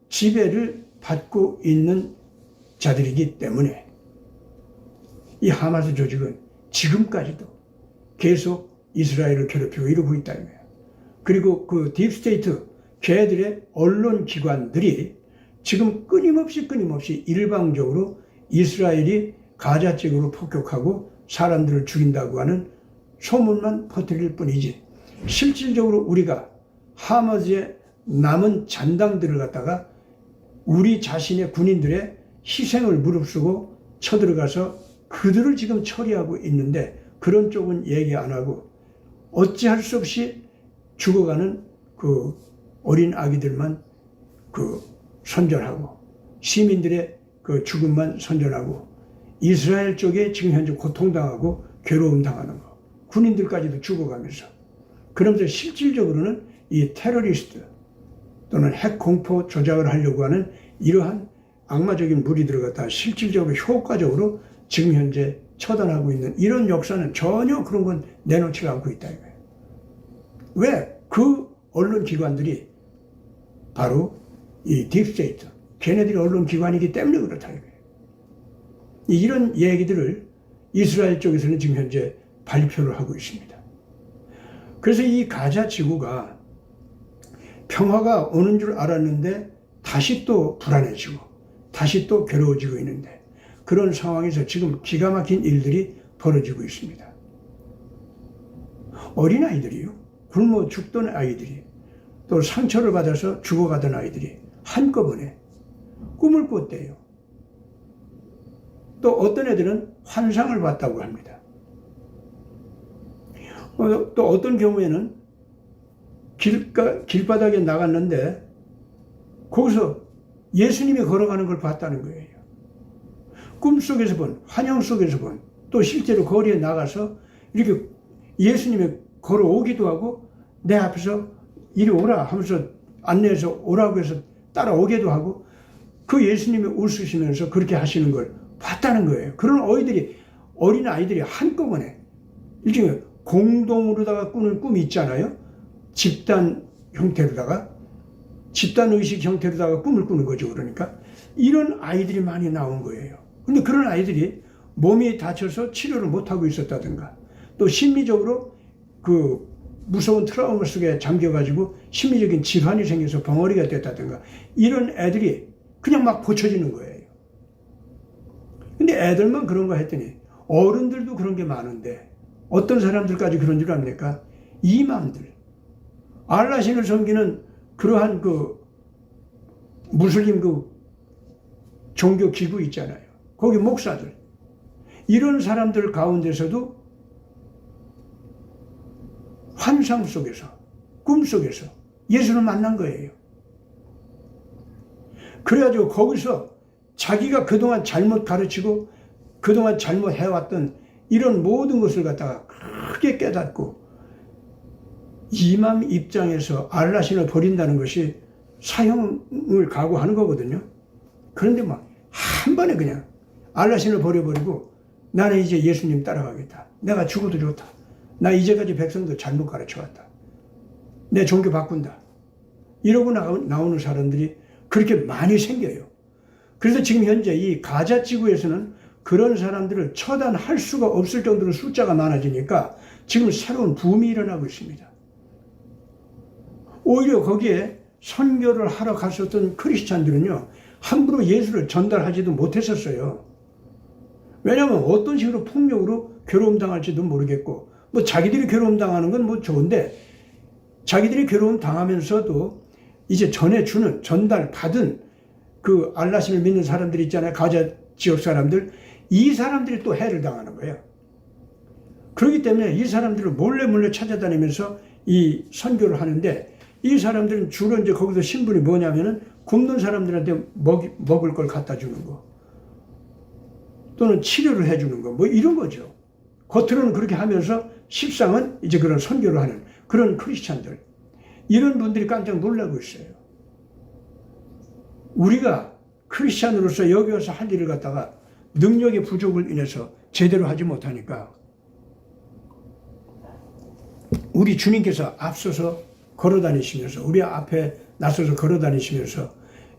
지배를 받고 있는 자들이기 때문에 이 하마스 조직은 지금까지도 계속 이스라엘을 괴롭히고 이러고 있다는 거예요. 그리고 그 딥스테이트 걔들의 언론기관들이 지금 끊임없이 일방적으로 이스라엘이 가자 지구로 폭격하고 사람들을 죽인다고 하는 소문만 퍼뜨릴 뿐이지 실질적으로 우리가 하마스의 남은 잔당들을 갖다가 우리 자신의 군인들의 희생을 무릅쓰고 쳐들어가서 그들을 지금 처리하고 있는데 그런 쪽은 얘기 안 하고 어찌할 수 없이 죽어가는 그 어린 아기들만 그 선전하고 시민들의 그 죽음만 선전하고 이스라엘 쪽에 지금 현재 고통당하고 괴로움 당하는 거 군인들까지도 죽어가면서 그러면서 실질적으로는 이 테러리스트 또는 핵 공포 조작을 하려고 하는 이러한 악마적인 무리들을 갖다 실질적으로 효과적으로 지금 현재 처단하고 있는 이런 역사는 전혀 그런 건 내놓지 않고 있다 이거예요. 왜? 그 언론기관들이 바로 이 딥스테이트 걔네들이 언론기관이기 때문에 그렇다 이거예요. 이런 얘기들을 이스라엘 쪽에서는 지금 현재 발표를 하고 있습니다. 그래서 이 가자 지구가 평화가 오는 줄 알았는데 다시 또 불안해지고 다시 또 괴로워지고 있는데 그런 상황에서 지금 기가 막힌 일들이 벌어지고 있습니다. 어린아이들이요. 굶어 죽던 아이들이 또 상처를 받아서 죽어가던 아이들이 한꺼번에 꿈을 꿨대요. 또 어떤 애들은 환상을 봤다고 합니다. 또 어떤 경우에는 길바닥에 나갔는데 거기서 예수님이 걸어가는 걸 봤다는 거예요. 꿈속에서 본, 환영 속에서 본, 또 실제로 거리에 나가서 이렇게 예수님이 걸어오기도 하고 내 앞에서 이리 오라 하면서 안내해서 오라고 해서 따라오기도 하고 그 예수님이 웃으시면서 그렇게 하시는 걸 봤다는 거예요. 그런 어린 아이들이 한꺼번에 일종의 공동으로다가 꾸는 꿈이 있잖아요. 집단 형태로다가 집단의식 형태로다가 꿈을 꾸는 거죠. 그러니까 이런 아이들이 많이 나온 거예요. 근데 그런 아이들이 몸이 다쳐서 치료를 못하고 있었다든가 또 심리적으로 그 무서운 트라우마 속에 잠겨가지고 심리적인 질환이 생겨서 벙어리가 됐다든가 이런 애들이 그냥 막 고쳐지는 거예요. 근데 애들만 그런 거 했더니 어른들도 그런 게 많은데 어떤 사람들까지 그런 줄 압니까? 이맘들 알라신을 섬기는 그러한 그 무슬림 그 종교 기구 있잖아요. 거기 목사들. 이런 사람들 가운데서도 환상 속에서, 꿈 속에서 예수를 만난 거예요. 그래가지고 거기서 자기가 그동안 잘못 가르치고 그동안 잘못 해왔던 이런 모든 것을 갖다가 크게 깨닫고 이맘 입장에서 알라신을 버린다는 것이 사형을 각오하는 거거든요. 그런데 막 한 번에 그냥 알라신을 버려버리고 나는 이제 예수님 따라가겠다. 내가 죽어도 좋다. 나 이제까지 백성도 잘못 가르쳐왔다. 내 종교 바꾼다. 이러고 나오는 사람들이 그렇게 많이 생겨요. 그래서 지금 현재 이 가자 지구에서는 그런 사람들을 처단할 수가 없을 정도로 숫자가 많아지니까 지금 새로운 붐이 일어나고 있습니다. 오히려 거기에 선교를 하러 갔었던 크리스찬들은요, 함부로 예수를 전달하지도 못했었어요. 왜냐하면 어떤 식으로 폭력으로 괴로움 당할지도 모르겠고, 뭐 자기들이 괴로움 당하는 건 뭐 좋은데, 자기들이 괴로움 당하면서도 이제 전해주는, 전달받은 그 알라신을 믿는 사람들 있잖아요. 가자 지역 사람들. 이 사람들이 또 해를 당하는 거예요. 그렇기 때문에 이 사람들을 몰래 찾아다니면서 이 선교를 하는데, 이 사람들은 주로 이제 거기서 신분이 뭐냐면은 굶는 사람들한테 먹을 걸 갖다 주는 거. 또는 치료를 해주는 거. 뭐 이런 거죠. 겉으로는 그렇게 하면서 십상은 이제 그런 선교를 하는 그런 크리스찬들. 이런 분들이 깜짝 놀라고 있어요. 우리가 크리스찬으로서 여기 와서 할 일을 갖다가 능력의 부족을 인해서 제대로 하지 못하니까 우리 주님께서 앞서서 걸어다니시면서 우리 앞에 나서서 걸어다니시면서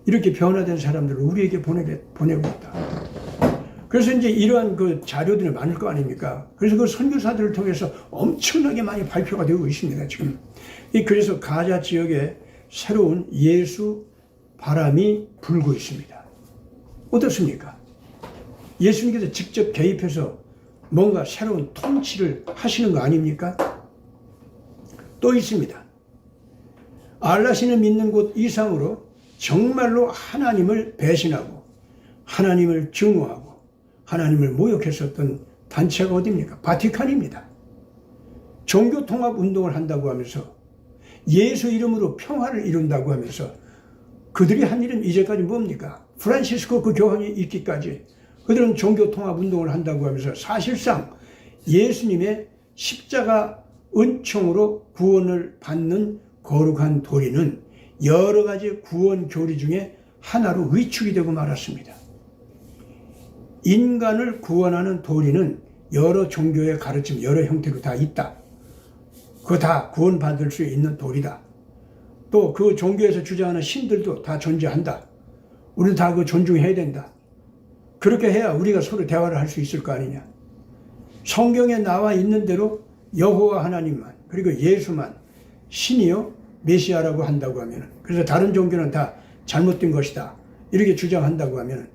이렇게 변화된 사람들을 우리에게 보내고 있다. 그래서 이제 이러한 그 자료들이 많을 거 아닙니까? 그래서 그 선교사들을 통해서 엄청나게 많이 발표가 되고 있습니다, 지금. 그래서 가자 지역에 새로운 예수 바람이 불고 있습니다. 어떻습니까? 예수님께서 직접 개입해서 뭔가 새로운 통치를 하시는 거 아닙니까? 또 있습니다. 알라신을 믿는 곳 이상으로 정말로 하나님을 배신하고 하나님을 증오하고 하나님을 모욕했었던 단체가 어디입니까? 바티칸입니다. 종교통합 운동을 한다고 하면서 예수 이름으로 평화를 이룬다고 하면서 그들이 한 일은 이제까지 뭡니까? 프란시스코 그 교황이 있기까지 그들은 종교통합 운동을 한다고 하면서 사실상 예수님의 십자가 은총으로 구원을 받는 거룩한 도리는 여러 가지 구원 교리 중에 하나로 위축이 되고 말았습니다. 인간을 구원하는 도리는 여러 종교의 가르침, 여러 형태로 다 있다. 그거 다 구원받을 수 있는 도리다. 또 그 종교에서 주장하는 신들도 다 존재한다. 우리도 다 그거 존중해야 된다. 그렇게 해야 우리가 서로 대화를 할 수 있을 거 아니냐. 성경에 나와 있는 대로 여호와 하나님만, 그리고 예수만 신이요 메시아라고 한다고 하면, 그래서 다른 종교는 다 잘못된 것이다 이렇게 주장한다고 하면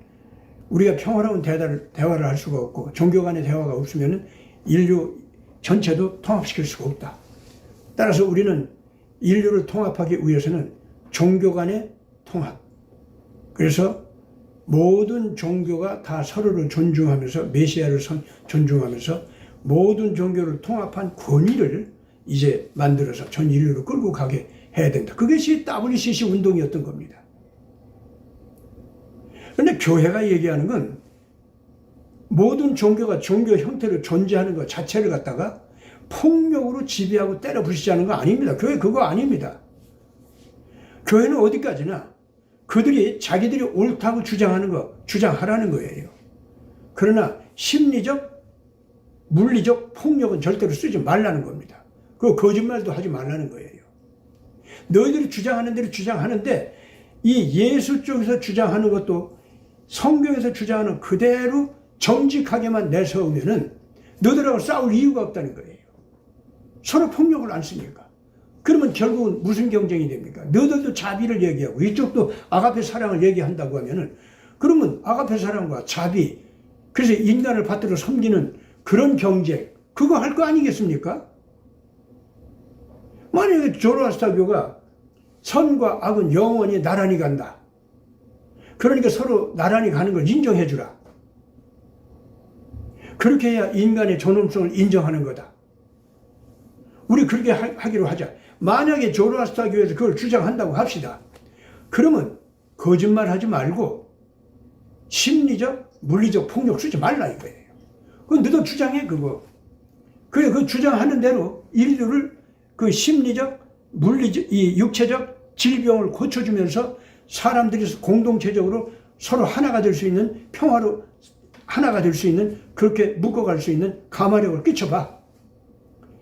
우리가 평화로운 대화를 할 수가 없고 종교 간의 대화가 없으면 인류 전체도 통합시킬 수가 없다. 따라서 우리는 인류를 통합하기 위해서는 종교 간의 통합, 그래서 모든 종교가 다 서로를 존중하면서 메시아를 존중하면서 모든 종교를 통합한 권위를 이제 만들어서 전 인류를 끌고 가게 해야 된다. 그것이 WCC 운동이었던 겁니다. 그런데 교회가 얘기하는 건 모든 종교가 종교 형태로 존재하는 것 자체를 갖다가 폭력으로 지배하고 때려 부시자는 거 아닙니다. 교회 그거 아닙니다. 교회는 어디까지나 그들이 자기들이 옳다고 주장하는 거 주장하라는 거예요. 그러나 심리적, 물리적 폭력은 절대로 쓰지 말라는 겁니다. 그 거짓말도 하지 말라는 거예요. 너희들이 주장하는 대로 주장하는데 이 예수 쪽에서 주장하는 것도 성경에서 주장하는 그대로 정직하게만 내세우면은 너희들하고 싸울 이유가 없다는 거예요. 서로 폭력을 안 쓰니까. 그러면 결국은 무슨 경쟁이 됩니까? 너희들도 자비를 얘기하고 이쪽도 아가페 사랑을 얘기한다고 하면은 그러면 아가페 사랑과 자비, 그래서 인간을 받들어 섬기는 그런 경쟁, 그거 할 거 아니겠습니까? 만약에 조로아스터교가 선과 악은 영원히 나란히 간다. 그러니까 서로 나란히 가는 걸 인정해 주라. 그렇게 해야 인간의 존엄성을 인정하는 거다. 우리 그렇게 하기로 하자. 만약에 조로아스터 교회에서 그걸 주장한다고 합시다. 그러면 거짓말하지 말고 심리적, 물리적 폭력 쓰지 말라 이거예요. 그건 너도 주장해 그거. 그래 그 주장하는 대로 인류를 그 심리적, 물리적, 이 육체적 질병을 고쳐주면서 사람들이 공동체적으로 서로 하나가 될 수 있는 평화로 하나가 될 수 있는 그렇게 묶어갈 수 있는 감화력을 끼쳐봐.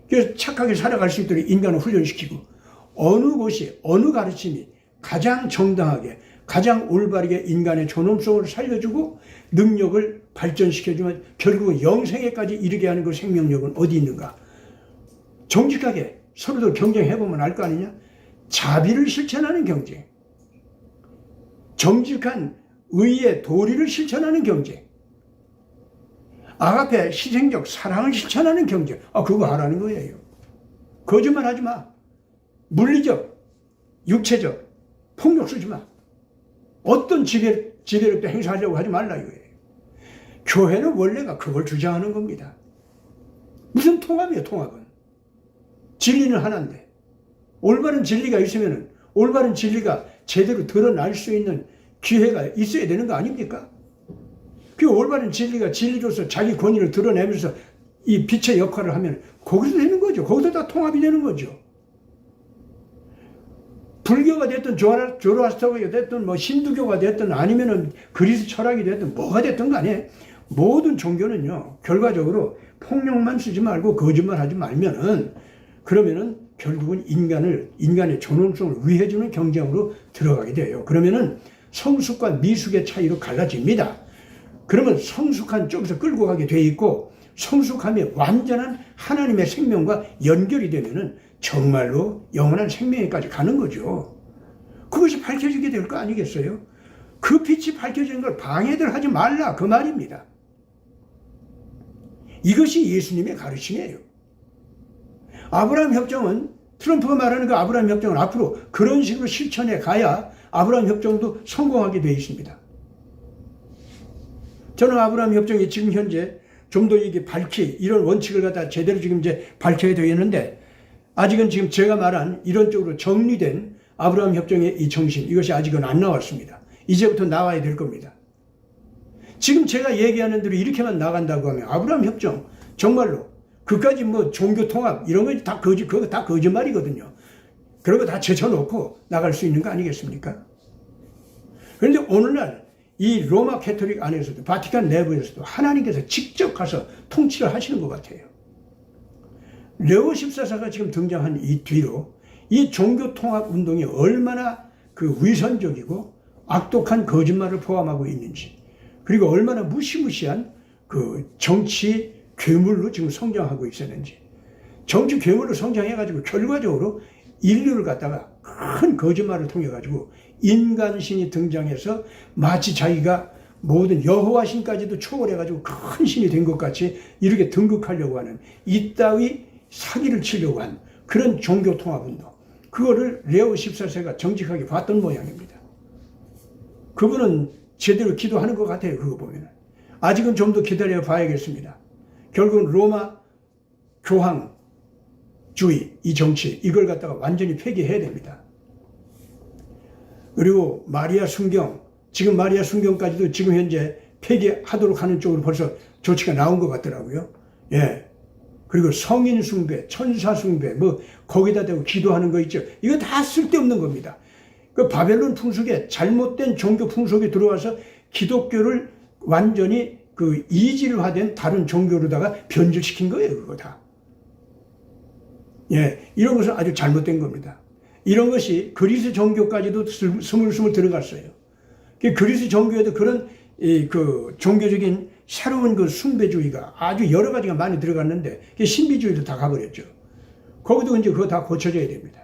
그래서 착하게 살아갈 수 있도록 인간을 훈련시키고 어느 곳이 어느 가르침이 가장 정당하게 가장 올바르게 인간의 존엄성을 살려주고 능력을 발전시켜주면 결국은 영생에까지 이르게 하는 그 생명력은 어디 있는가. 정직하게 서로들 경쟁해보면 알 거 아니냐. 자비를 실천하는 경쟁, 정직한 의의 도리를 실천하는 경쟁, 아가페 희생적 사랑을 실천하는 경쟁. 그거 하라는 거예요. 거짓말 하지 마. 물리적, 육체적 폭력 쓰지 마. 어떤 지배력도 행사하려고 하지 말라 이거예요. 교회는 원래가 그걸 주장하는 겁니다. 무슨 통합이에요, 통합은. 진리는 하나인데 올바른 진리가 있으면 올바른 진리가 제대로 드러날 수 있는 기회가 있어야 되는 거 아닙니까? 그 올바른 진리가 진리로서 자기 권위를 드러내면서 이 빛의 역할을 하면 거기서 되는 거죠. 거기서 다 통합이 되는 거죠. 불교가 됐든 조로아스터가 됐든 뭐 힌두교가 됐든 아니면은 그리스 철학이 됐든 뭐가 됐든 간에 모든 종교는요 결과적으로 폭력만 쓰지 말고 거짓말하지 말면은 그러면은 결국은 인간의 존엄성을 위해주는 경쟁으로 들어가게 돼요. 그러면은 성숙과 미숙의 차이로 갈라집니다. 그러면 성숙한 쪽에서 끌고 가게 돼 있고 성숙함이 완전한 하나님의 생명과 연결이 되면은 정말로 영원한 생명에까지 가는 거죠. 그것이 밝혀지게 될 거 아니겠어요? 그 빛이 밝혀지는 걸 방해들 하지 말라 그 말입니다. 이것이 예수님의 가르침이에요. 아브라함 협정은 트럼프가 말하는 그 아브라함 협정은 앞으로 그런 식으로 실천해 가야 아브라함 협정도 성공하게 되어 있습니다. 저는 아브라함 협정이 지금 현재 좀 더 이게 이런 원칙을 갖다 제대로 지금 이제 밝혀야 되겠는데 아직은 지금 제가 말한 이런 쪽으로 정리된 아브라함 협정의 이 정신 이것이 아직은 안 나왔습니다. 이제부터 나와야 될 겁니다. 지금 제가 얘기하는 대로 이렇게만 나간다고 하면 아브라함 협정 정말로 그까지 뭐 종교 통합 이런 거 다 그거 다 거짓말이거든요. 그런 거 다 제쳐놓고 나갈 수 있는 거 아니겠습니까? 그런데 오늘날 이 로마 캐토릭 안에서도 바티칸 내부에서도 하나님께서 직접 가서 통치를 하시는 것 같아요. 레오 14사가 지금 등장한 이 뒤로 이 종교 통합 운동이 얼마나 그 위선적이고 악독한 거짓말을 포함하고 있는지 그리고 얼마나 무시무시한 그 정치 괴물로 지금 성장하고 있었는지 정치 괴물로 성장해가지고 결과적으로 인류를 갖다가 큰 거짓말을 통해가지고 인간신이 등장해서 마치 자기가 모든 여호와 신까지도 초월해가지고 큰 신이 된 것 같이 이렇게 등극하려고 하는 이따위 사기를 치려고 한 그런 종교 통합운동 그거를 레오 14세가 정직하게 봤던 모양입니다. 그분은 제대로 기도하는 것 같아요. 그거 보면 아직은 좀 더 기다려 봐야겠습니다. 결국은 로마 교황주의 이 정치 이걸 갖다가 완전히 폐기해야 됩니다. 그리고 마리아 순경 지금 마리아 순경까지도 지금 현재 폐기하도록 하는 쪽으로 벌써 조치가 나온 것 같더라고요. 예. 그리고 성인 숭배, 천사 숭배, 뭐 거기다 대고 기도하는 거 있죠. 이거 다 쓸데없는 겁니다. 그 바벨론 풍속에 잘못된 종교 풍속에 들어와서 기독교를 완전히 그 이질화된 다른 종교로다가 변질시킨 거예요. 그거 다. 예, 이런 것은 아주 잘못된 겁니다. 이런 것이 그리스 종교까지도 스물스물 들어갔어요. 그리스 종교에도 그런 그 종교적인 새로운 그 숭배주의가 아주 여러 가지가 많이 들어갔는데 신비주의도 다 가버렸죠. 거기도 이제 그거 다 고쳐져야 됩니다.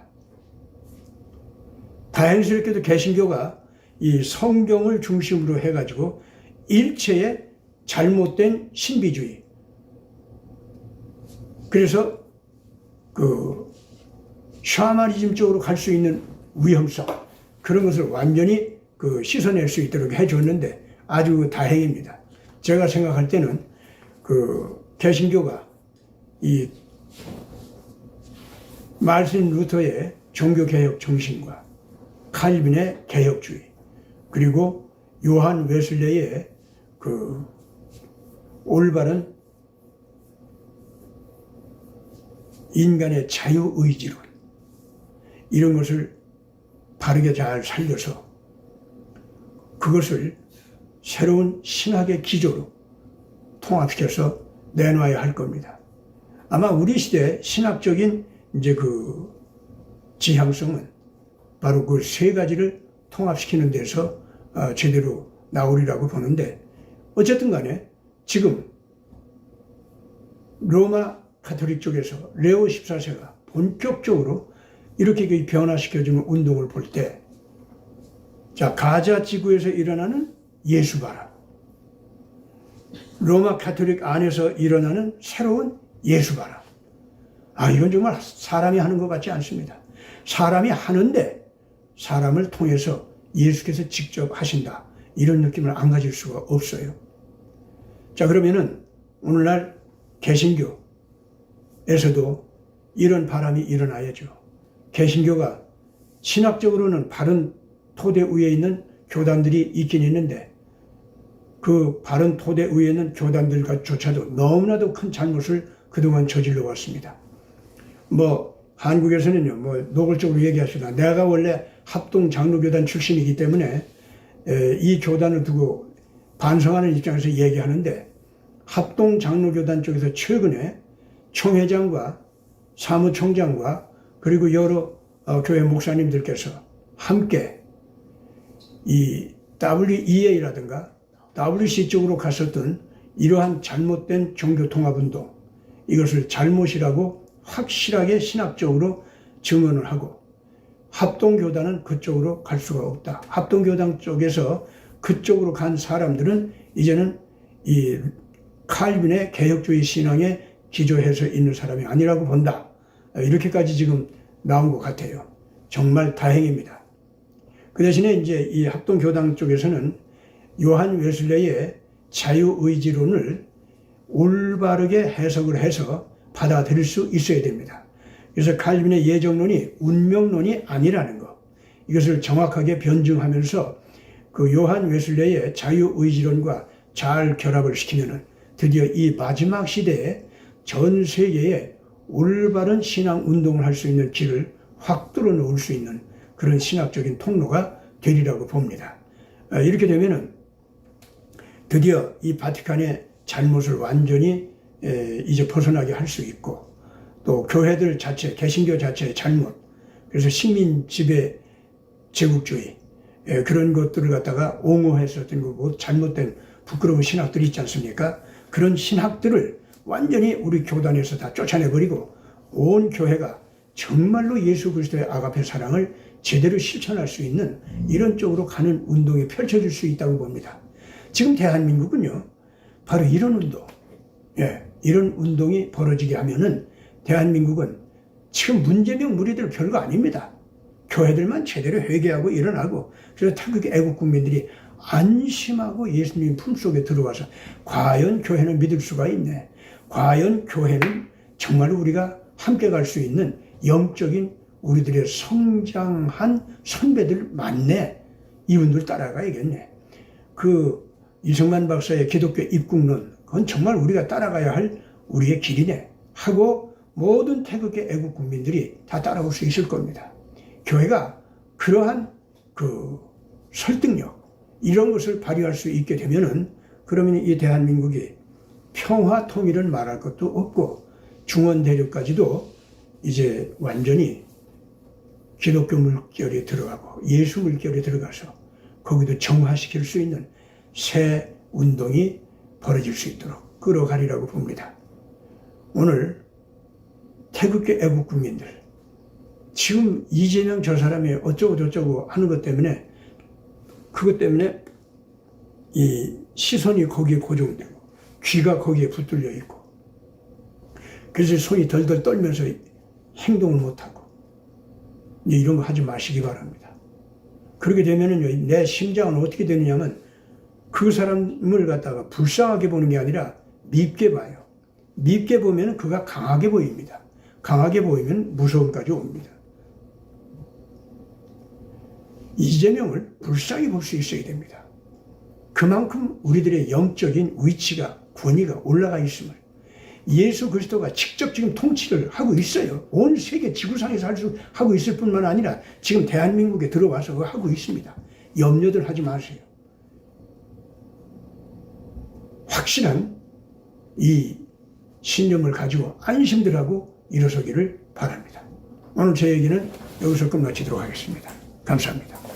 다행스럽게도 개신교가 이 성경을 중심으로 해가지고 일체의 잘못된 신비주의 그래서 그 샤머니즘 쪽으로 갈 수 있는 위험성 그런 것을 완전히 그 씻어낼 수 있도록 해줬는데 아주 다행입니다. 제가 생각할 때는 그 개신교가 이 말틴 루터의 종교개혁 정신과 칼빈의 개혁주의, 그리고 요한 웨슬레의 그 올바른 인간의 자유의지론, 이런 것을 바르게 잘 살려서 그것을 새로운 신학의 기조로 통합시켜서 내놔야 할 겁니다. 아마 우리 시대 신학적인 이제 그 지향성은 바로 그 세 가지를 통합시키는 데서 제대로 나오리라고 보는데, 어쨌든 간에 지금 로마 가톨릭 쪽에서 레오 14세가 본격적으로 이렇게 변화시켜주는 운동을 볼 때, 자, 가자 지구에서 일어나는 예수 바람, 로마 가톨릭 안에서 일어나는 새로운 예수 바람. 이건 정말 사람이 하는 것 같지 않습니다. 사람이 하는데 사람을 통해서 예수께서 직접 하신다, 이런 느낌을 안 가질 수가 없어요. 자, 그러면은 오늘날 개신교에서도 이런 바람이 일어나야죠. 개신교가 신학적으로는 바른 토대 위에 있는 교단들이 있긴 있는데, 그 바른 토대 위에 있는 교단들조차도 너무나도 큰 잘못을 그동안 저질러 왔습니다. 한국에서는요, 노골적으로 얘기하시다. 내가 원래 합동 장로교단 출신이기 때문에 이 교단을 두고 반성하는 입장에서 얘기하는데, 합동 장로교단 쪽에서 최근에 총회장과 사무총장과 그리고 여러 교회 목사님들께서 함께 이 WEA라든가 WC 쪽으로 갔었던 이러한 잘못된 종교통합운동, 이것을 잘못이라고 확실하게 신학적으로 증언을 하고, 합동교단은 그쪽으로 갈 수가 없다. 합동교단 쪽에서 그쪽으로 간 사람들은 이제는 이 칼빈의 개혁주의 신앙에 기조해서 있는 사람이 아니라고 본다. 이렇게까지 지금 나온 것 같아요. 정말 다행입니다. 그 대신에 이제 이 합동교단 쪽에서는 요한 웨슬레의 자유의지론을 올바르게 해석을 해서 받아들일 수 있어야 됩니다. 그래서 칼빈의 예정론이 운명론이 아니라는 것, 이것을 정확하게 변증하면서 그 요한 웨슬레의 자유의지론과 잘 결합을 시키면은 드디어 이 마지막 시대에 전 세계에 올바른 신앙 운동을 할 수 있는 길을 확 뚫어놓을 수 있는 그런 신학적인 통로가 되리라고 봅니다. 이렇게 되면은 드디어 이 바티칸의 잘못을 완전히 이제 벗어나게 할 수 있고, 또 교회들 자체, 개신교 자체의 잘못, 그래서 식민 지배 제국주의, 그런 것들을 갖다가 옹호했었던 거고, 잘못된 부끄러운 신학들이 있지 않습니까? 그런 신학들을 완전히 우리 교단에서 다 쫓아내버리고 온 교회가 정말로 예수 그리스도의 아가페 사랑을 제대로 실천할 수 있는 이런 쪽으로 가는 운동이 펼쳐질 수 있다고 봅니다. 지금 대한민국은요, 바로 이런 운동, 이런 운동이 벌어지게 하면은 대한민국은 지금 문재명 무리들 별거 아닙니다. 교회들만 제대로 회개하고 일어나고, 그래서 태극의 애국 국민들이 안심하고 예수님 품속에 들어와서 과연 교회는 믿을 수가 있네, 과연 교회는 정말로 우리가 함께 갈 수 있는 영적인 우리들의 성장한 선배들 맞네, 이분들 따라가야겠네. 그 이승만 박사의 기독교 입국론, 그건 정말 우리가 따라가야 할 우리의 길이네 하고 모든 태극의 애국 국민들이 다 따라올 수 있을 겁니다. 교회가 그러한 그 설득력, 이런 것을 발휘할 수 있게 되면은, 그러면 이 대한민국이 평화 통일을 말할 것도 없고 중원 대륙까지도 이제 완전히 기독교 물결이 들어가고 예수 물결이 들어가서 거기도 정화시킬 수 있는 새 운동이 벌어질 수 있도록 끌어가리라고 봅니다. 오늘 태극교 애국 국민들, 지금 이재명 저 사람이 어쩌고 저쩌고 하는 것 때문에, 그것 때문에 이 시선이 거기에 고정되고 귀가 거기에 붙들려 있고, 그래서 손이 덜덜 떨면서 행동을 못하고, 이런 거 하지 마시기 바랍니다. 그렇게 되면은요, 내 심장은 어떻게 되느냐면 그 사람을 갖다가 불쌍하게 보는 게 아니라 밉게 봐요. 밉게 보면 그가 강하게 보입니다. 강하게 보이면 무서움까지 옵니다. 이재명을 불쌍히 볼 수 있어야 됩니다. 그만큼 우리들의 영적인 위치가, 권위가 올라가 있음을, 예수 그리스도가 직접 지금 통치를 하고 있어요. 온 세계 지구상에서 하고 있을 뿐만 아니라 지금 대한민국에 들어와서 하고 있습니다. 염려들 하지 마세요. 확실한 이 신념을 가지고 안심들 하고 일어서기를 바랍니다. 오늘 제 얘기는 여기서 끝마치도록 하겠습니다. 감사합니다.